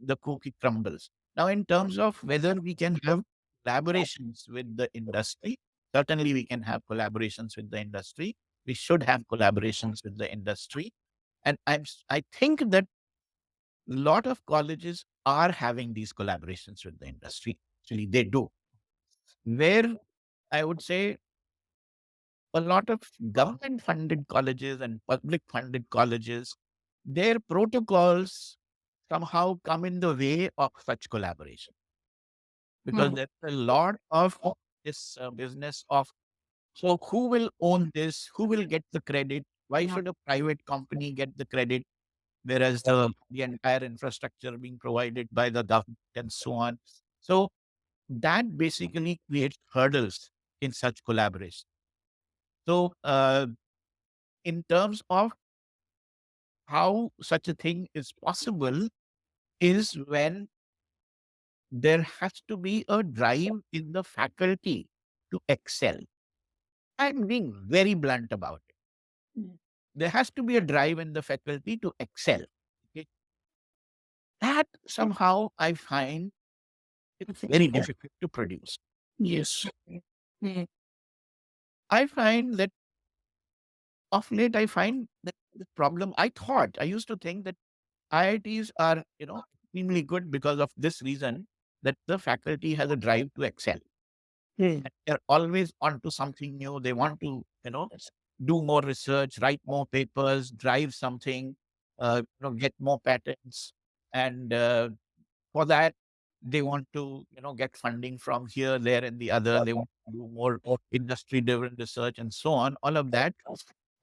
the cookie crumbles. Now, in terms of whether we can have collaborations with the industry, certainly we can have collaborations with the industry. We should have collaborations with the industry, and I think that a lot of colleges are having these collaborations with the industry. Actually, they do. Where I would say a lot of government funded colleges and public funded colleges, their protocols somehow come in the way of such collaboration because there's a lot of this business of, so who will own this? Who will get the credit? Why should a private company get the credit? Whereas the entire infrastructure being provided by the government and so on. So that basically creates hurdles in such collaboration. So in terms of how such a thing is possible is when there has to be a drive in the faculty to excel. I'm being very blunt about it. There has to be a drive in the faculty to excel. Okay? That somehow I find it's very difficult to produce. Yes. I find that of late, I find that the problem, I used to think that IITs are, extremely good because of this reason that the faculty has a drive to excel. And they're always onto something new. They want to, do more research, write more papers, drive something, get more patents. And for that, they want to, get funding from here, there, and the other. They want to do more industry-driven research and so on. All of that.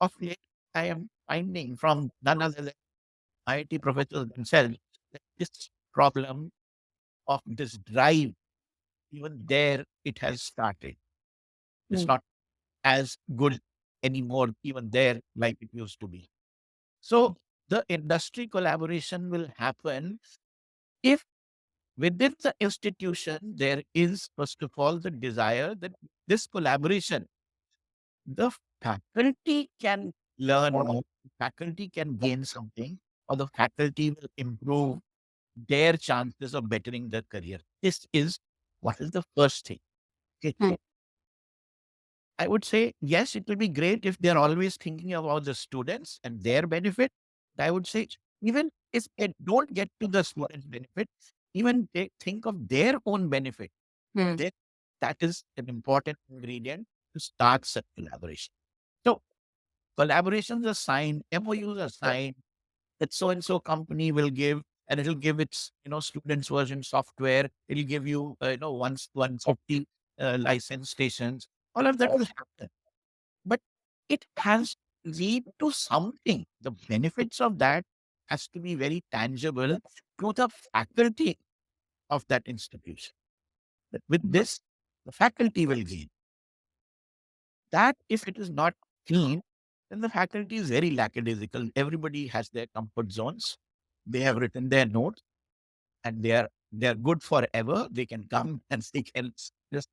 Of late, I am finding from none other than IIT professors themselves that this problem of this drive, even there, it has started. It's not as good anymore, even there, like it used to be. So the industry collaboration will happen if within the institution there is, first of all, the desire that this collaboration, the faculty can learn more, faculty can gain something, or the faculty will improve their chances of bettering their career. This is what is the first thing. Okay. I would say, yes, it will be great if they're always thinking about the students and their benefit. I would say, even if they don't get to the students' benefit, even they think of their own benefit, then that is an important ingredient to start such collaboration. So collaborations are signed, MOUs are signed, that so and so company will give, and it'll give its students version software. It'll give you once 150 license stations. All of that will happen, but it has lead to something. The benefits of that has to be very tangible to the faculty of that institution. That with this, the faculty will gain. That if it is not clean, then the faculty is very lackadaisical. Everybody has their comfort zones. They have written their notes, and they're good forever. They can come and they can just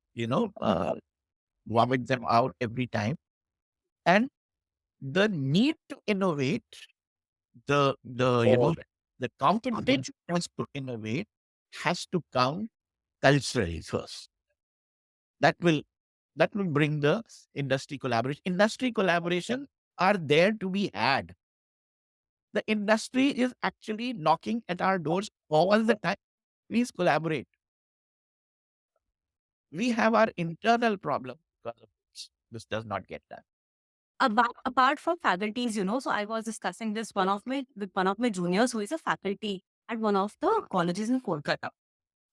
vomit them out every time. And the need to innovate, the the competition has to innovate. has to come culturally first. That will that will bring the industry collaboration. Industry collaboration are there to be had. The industry is actually knocking at our doors all the time. Please collaborate. We have our internal problem because of this does not get done. Apart from faculties, so I was discussing this with one of my juniors who is a faculty at one of the colleges in Kolkata.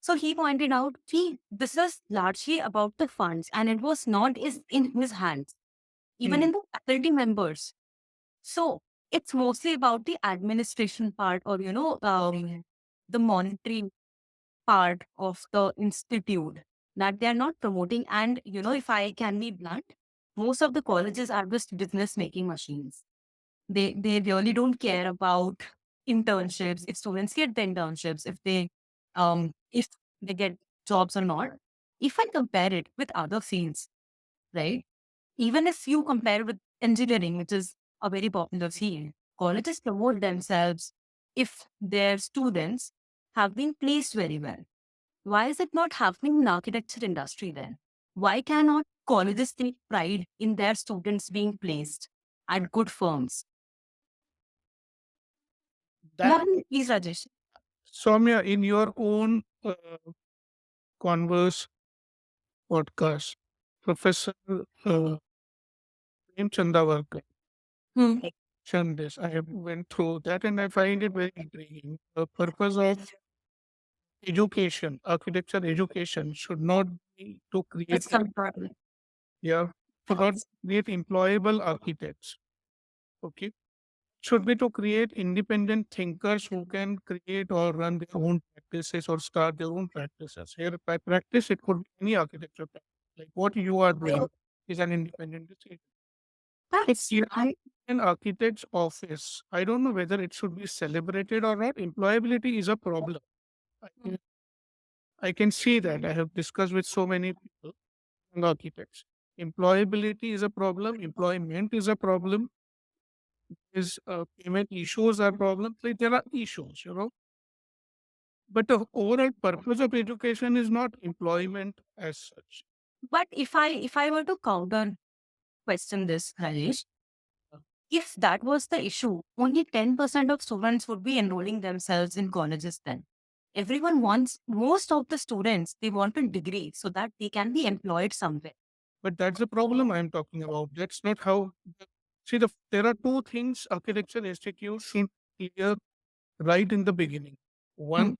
So he pointed out, see, this is largely about the funds, and it was not is in his hands, even in the faculty members. So it's mostly about the administration part, or the monetary part of the institute that they are not promoting. And if I can be blunt, most of the colleges are just business making machines. They really don't care about internships, if students get the internships, if they get jobs or not. If I compare it with other fields, right? Even if you compare with engineering, which is a very popular field, colleges promote themselves if their students have been placed very well. Why is it not happening in architecture industry then? Why cannot colleges take pride in their students being placed at good firms? That Please, Rajesh. Soumya, in your own Converse podcast, Professor Chandawar mentioned this. I have went through that and I find it very intriguing. The purpose of education, architecture education, should not be to create yeah, should not create employable architects. Okay. Should be to create independent thinkers who can create or run their own practices or start their own practices. Here, by practice, it could be any architecture practice. Like what you are doing is an independent decision. It's an architect's office. I don't know whether it should be celebrated or not. Employability is a problem. I can see that. I have discussed with so many people, architects. Employability is a problem. Employment is a problem. Is payment issues are problems. Like there are issues, But the overall purpose of education is not employment as such. But if I were to counter question this, Rajesh, if that was the issue, only 10% of students would be enrolling themselves in colleges then. Everyone wants, most of the students, they want a degree so that they can be employed somewhere. But that's the problem I'm talking about. That's not how. See, there are two things architecture institute should clear right in the beginning. One,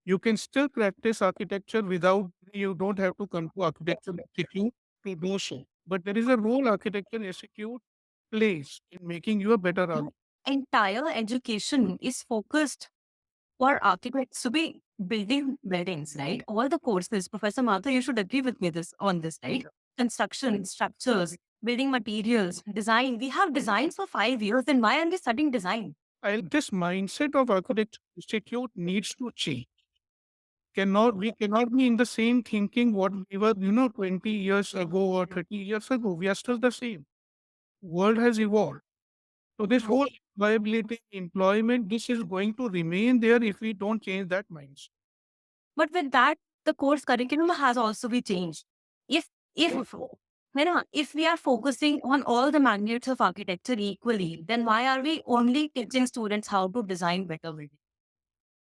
you can still practice architecture without, you don't have to come to architecture institute to do so. But there is a role architecture institute plays in making you a better architect. Entire education is focused for architects to be building buildings, right? All the courses, Professor Mathur, you should agree with me on this, right? Construction, structures, building materials, design. We have designs for 5 years. Then why are we studying design? This mindset of architecture institute needs to change. We cannot be in the same thinking what we were, 20 years ago or 30 years ago. We are still the same. World has evolved. So this whole viability, employment, this is going to remain there if we don't change that mindset. But with that, the course curriculum has also been changed. If we are focusing on all the magnets of architecture equally, then why are we only teaching students how to design better buildings?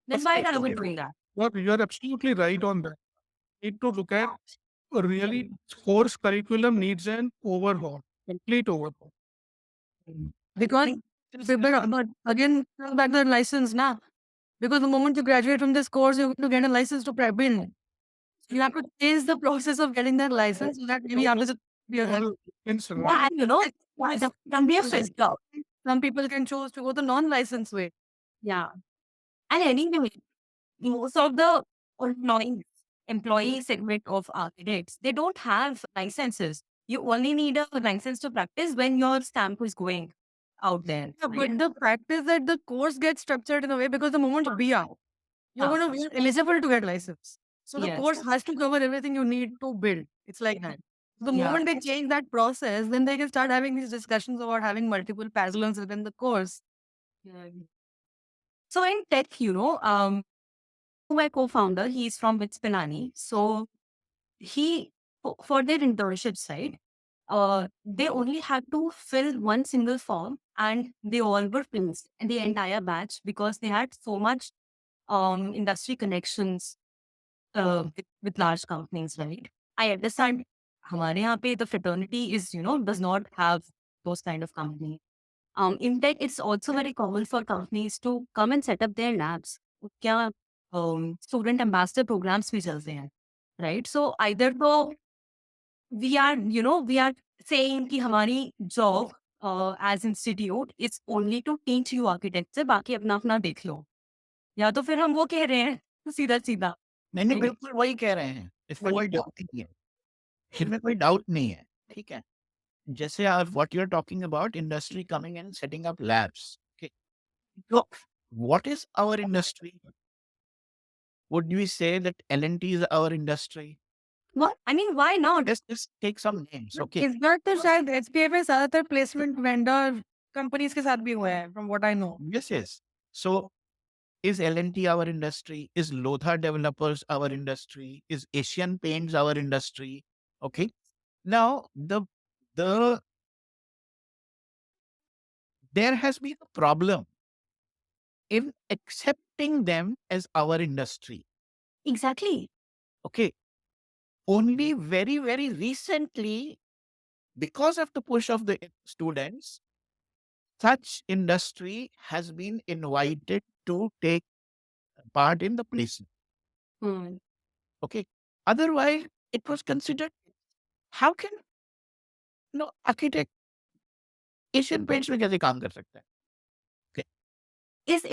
Then why are we doing that? Well, you are absolutely right on that. Need to look at really course curriculum needs an overhaul, complete overhaul. Because but again, come back to the license now. Because the moment you graduate from this course, you're going to get a license to build. You have to change the process of getting that license so that maybe others be a Well, Yeah, that can be a physical. some people can choose to go the non-license way. Yeah. And anyway, most of the employee segment of architects, they don't have licenses. You only need a license to practice when your stamp is going out there. Yeah, but the practice that the course gets structured in a way because the moment you be out, you're going to be eligible to get license. So the Yes. course has to cover everything you need to build. It's like that. The Yeah. moment they change that process, then they can start having these discussions about having multiple pavilions within the course. So in tech, my co-founder, he's from Vitspilani. So he, for their internships, right? They only had to fill one single form and they all were finished in the entire batch because they had so much industry connections with large companies, right? I understand हमारे यहाँ पे the fraternity is, does not have those kind of company. In tech, it's also very common for companies to come and set up their labs. क्या student ambassador programs भी चलते हैं, right? So either तो we are saying कि हमारी job as institute is only to teach you architecture, बाकी अपना अपना देख लो. या तो फिर हम वो कह रहे हैं सीधा सीधा. नहीं नहीं, बिल्कुल वही कह रहे हैं, इसमें कोई डाउट नहीं है, इसमें कोई डाउट नहीं है, ठीक है. जैसे आप what you are talking about industry coming and setting up labs, okay, so what is our industry? Would we say that L&T is our industry? What? I mean, why not? Let's just take some names, okay? इस बार तो शायद HPF में ज्यादातर placement vendor companies के साथ भी हुए हैं from what I know. Yes, yes. So is L&T our industry? Is Lotha Developers our industry? Is Asian Paints our industry? Okay. Now the there has been a problem in accepting them as our industry. Exactly. Okay. Only very, very recently, because of the push of the students, such industry has been invited to take part in the placement. Hmm. Okay. Otherwise, it was considered, how can architect Asian Paints में कैसे काम कर सकता है? Okay.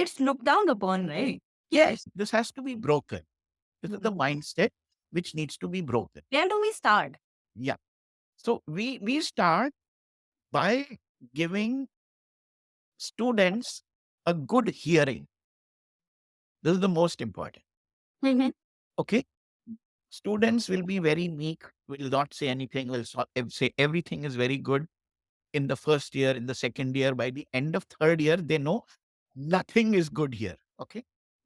It's looked down upon, right? Yes, this has to be broken. This is the mindset which needs to be broken. Where do we start? Yeah. So we start by giving students a good hearing. This is the most important. Mhm. Okay. Students will be very meek, will not say anything, will say everything is very good in the first year, in the second year. By the end of third year, they know nothing is good here. Okay.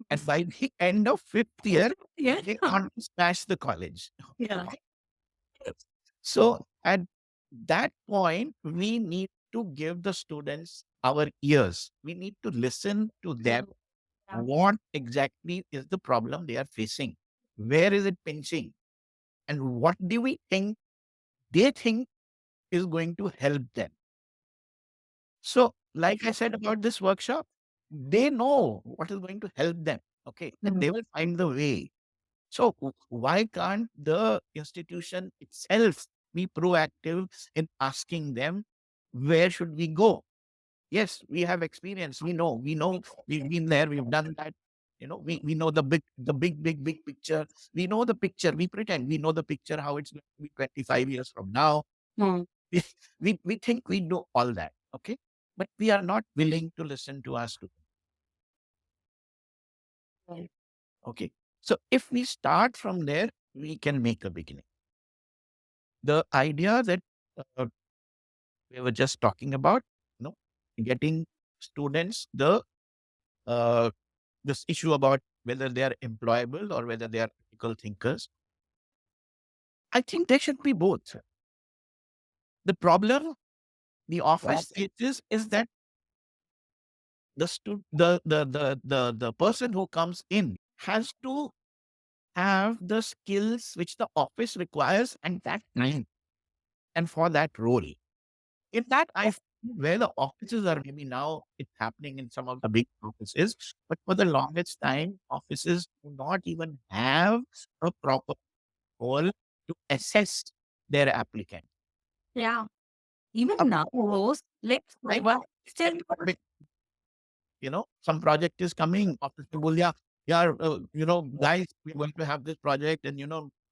And by the end of fifth year, Yeah. they want to smash the college. Yeah. So at that point, we need to give the students our ears. We need to listen to them. Yeah. What exactly is the problem they are facing? Where is it pinching? And what do we think they think is going to help them? So, like I said about this workshop, they know what is going to help them. Okay. And they will find the way. So, why can't the institution itself be proactive in asking them, where should we go? Yes, we have experience. We know, we've been there, we've done that. We know the big picture. We know the picture. We pretend we know the picture, how it's going to be 25 years from now. Hmm. We think we know all that. Okay. But we are not willing to listen to our students. Right. Okay. So if we start from there, we can make a beginning. The idea that uh, we were just talking about, getting students uh, this issue about whether they are employable or whether they are critical thinkers. I think they should be both. The problem the office faces is that the person who comes in has to have the skills which the office requires at that time and for that role. In that, I feel where the offices are, maybe now it's happening in some of the big offices, but for the longest time, offices do not even have a proper role to assess their applicant. Yeah. Even Up- now, those like Right? what still But, some project is coming, office will, yeah, guys, we're going to have this project, and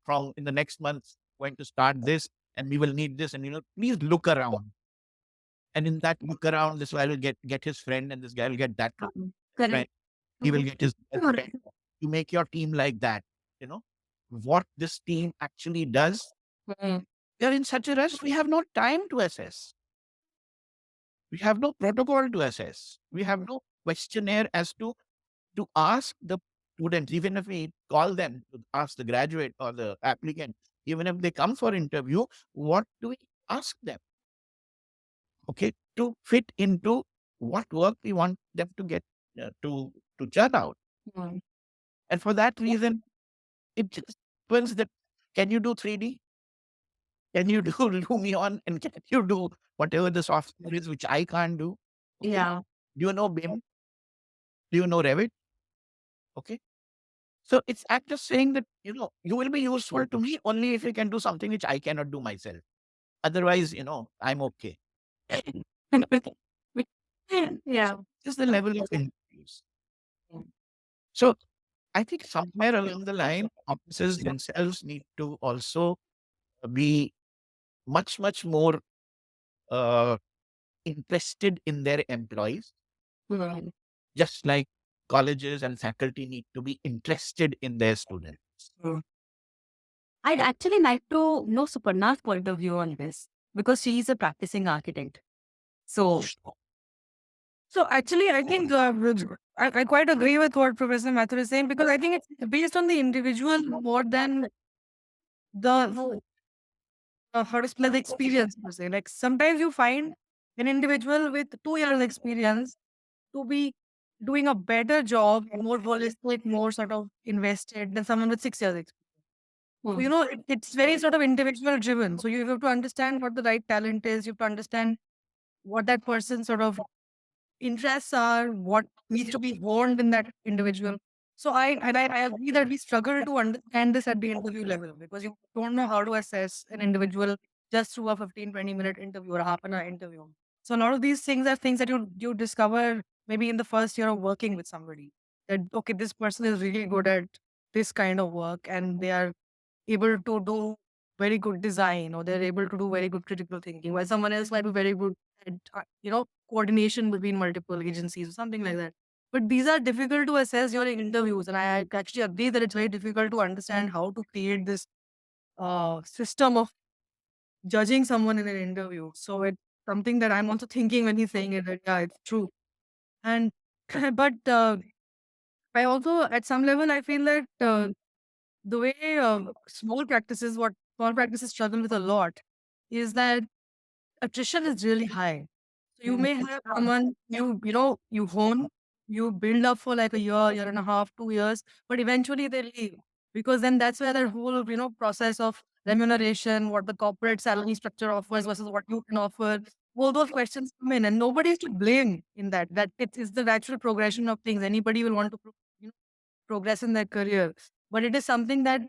from in the next month, going to start this, and we will need this, and please look around. And in that look around, this guy will get his friend, and this guy will get that friend. correct. He will get his best Correct. friend. You make your team like that. What this team actually does. Hmm. We are in such a rush. We have no time to assess. We have no protocol to assess. We have no questionnaire as to ask the students, even if we call them to ask the graduate or the applicant, even if they come for interview, what do we ask them? Okay, to fit into what work we want them to get to churn out. Mm. And for that reason, it just happens that can you do 3D? Can you do Lumion? And can you do whatever the software is, which I can't do? Okay. Yeah. Do you know BIM? Do you know Revit? Okay. So I'm just saying that, you will be useful to me only if you can do something which I cannot do myself. Otherwise, I'm okay. Yeah. This is the level of interviews. So I think somewhere along the line, offices themselves need to also be much, much more uh, interested in their employees, Mm. just like colleges and faculty need to be interested in their students. Mm. I'd actually like to know Suparna's point of view on this because she is a practicing architect. So, So actually, I think I quite agree with what Professor Mathur is saying, because I think it's based on the individual more than the how to explain the experience per se. Like sometimes you find an individual with 2 years experience to be doing a better job, more holistic, more sort of invested than someone with 6 years experience. So, it's very sort of individual driven. So you have to understand what the right talent is. You have to understand what that person sort of interests are, what needs to be honed in that individual. So I agree that we struggle to understand this at the interview level, because you don't know how to assess an individual just through a 15-20 minute interview or a half an hour interview. So a lot of these things are things that you discover maybe in the first year of working with somebody. That okay, this person is really good at this kind of work, and they are able to do very good design, or they're able to do very good critical thinking, while someone else might be very good at coordination between multiple agencies or something like that. But these are difficult to assess during interviews, and I actually agree that it's very difficult to understand how to create this system of judging someone in an interview. So it's something that I'm also thinking when he's saying it, that yeah, it's true. And but I also, at some level, I feel that the way what small practices struggle with a lot is that attrition is really high. So you may have someone you hone, you build up for like a year and a half, 2 years, but eventually they leave, because then that's where that whole process of remuneration, what the corporate salary structure offers versus what you can offer, all those questions come in, and nobody is to blame in that. That it is the natural progression of things. Anybody will want to progress in their career, but it is something that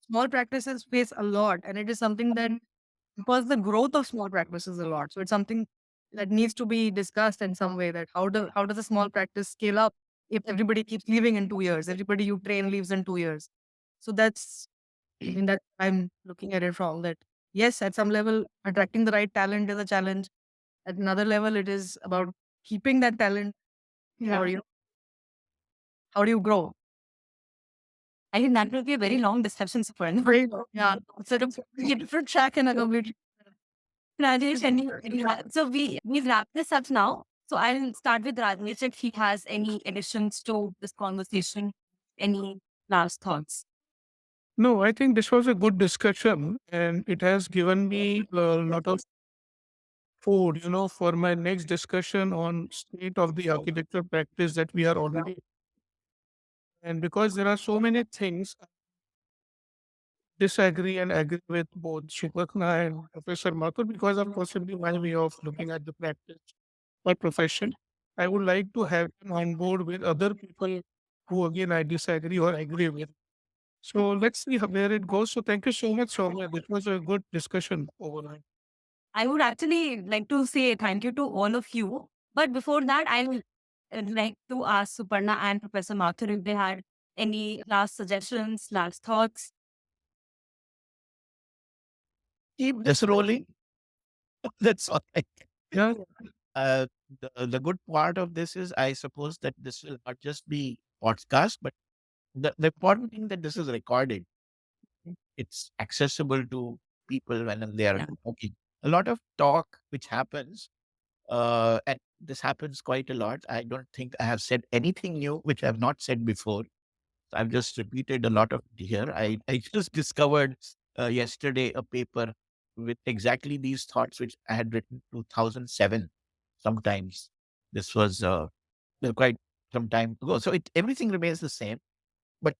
small practices face a lot, and it is something that because the growth of small practices a lot. So it's something that needs to be discussed in some way, that how does a small practice scale up if everybody keeps leaving in 2 years? Everybody you train leaves in 2 years. So that's, I mean, that I'm looking at it from that. Yes, at some level, attracting the right talent is a challenge. At another level, it is about keeping that talent. Yeah. Or how do you grow? I think that will be a very long discussion, Suparna. Very low. Yeah. Sort of a different track and a complete. Rajesh, so we've wrapped this up now. So I'll start with Rajesh if he has any additions to this conversation, any last thoughts. No, I think this was a good discussion and it has given me a lot of food, for my next discussion on state of the architecture practice that we are already. And because there are so many things, disagree and agree with both Suparna and Professor Mathur because of possibly my way of looking at the practice or profession. I would like to have him on board with other people who again I disagree or agree with. So let's see where it goes. So thank you so much, Soumya. This was a good discussion overall. I would actually like to say thank you to all of you. But before that, I would like to ask Suparna and Professor Mathur if they had any last suggestions, last thoughts. Keep this rolling. That's all. Yeah, Uh, the good part of this is, I suppose, that this will not just be podcast, but the important thing that this is recorded. It's accessible to people when they are Yeah. talking. A lot of talk which happens, and this happens quite a lot. I don't think I have said anything new which I have not said before. I've just repeated a lot of it here. I just discovered yesterday a paper with exactly these thoughts, which I had written 2007 sometimes. This was quite some time ago. So everything remains the same. But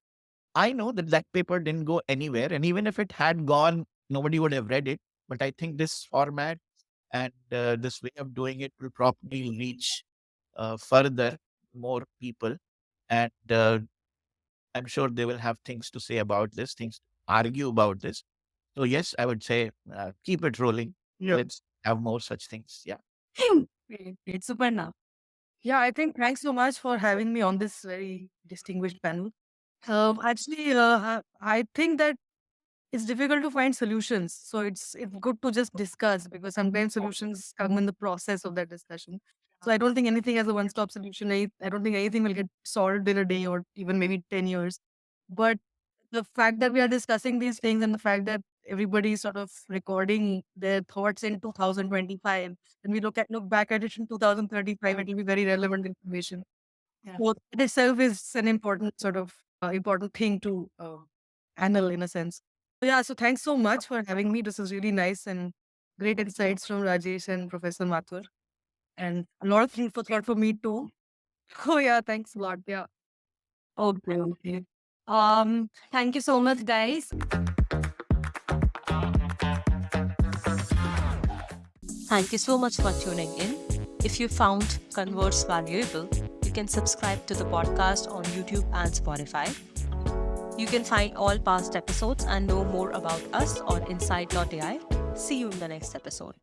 I know that that paper didn't go anywhere. And even if it had gone, nobody would have read it. But I think this format and this way of doing it will probably reach further more people. And I'm sure they will have things to say about this, things to argue about this. So, yes, I would say keep it rolling. Yeah. Let's have more such things. Yeah. Great, great. Suparna. Yeah, I think thanks so much for having me on this very distinguished panel. Actually, I think that it's difficult to find solutions. So it's good to just discuss because sometimes solutions come in the process of that discussion. So I don't think anything has a one-stop solution. I don't think anything will get solved in a day or even maybe 10 years. But the fact that we are discussing these things and the fact that everybody is sort of recording their thoughts in 2025 and we look back at it in 2035, it will be very relevant information. Yeah. So it itself is an important sort of important thing to handle in a sense. So yeah, so thanks so much for having me. This is really nice and great insights from Rajesh and Professor Mathur. And a lot of food for thought for me too. Oh yeah, thanks a lot. Yeah. Okay, okay. Thank you so much, guys. Thank you so much for tuning in. If you found Converse valuable, you can subscribe to the podcast on YouTube and Spotify. You can find all past episodes and know more about us on inside.ai. See you in the next episode.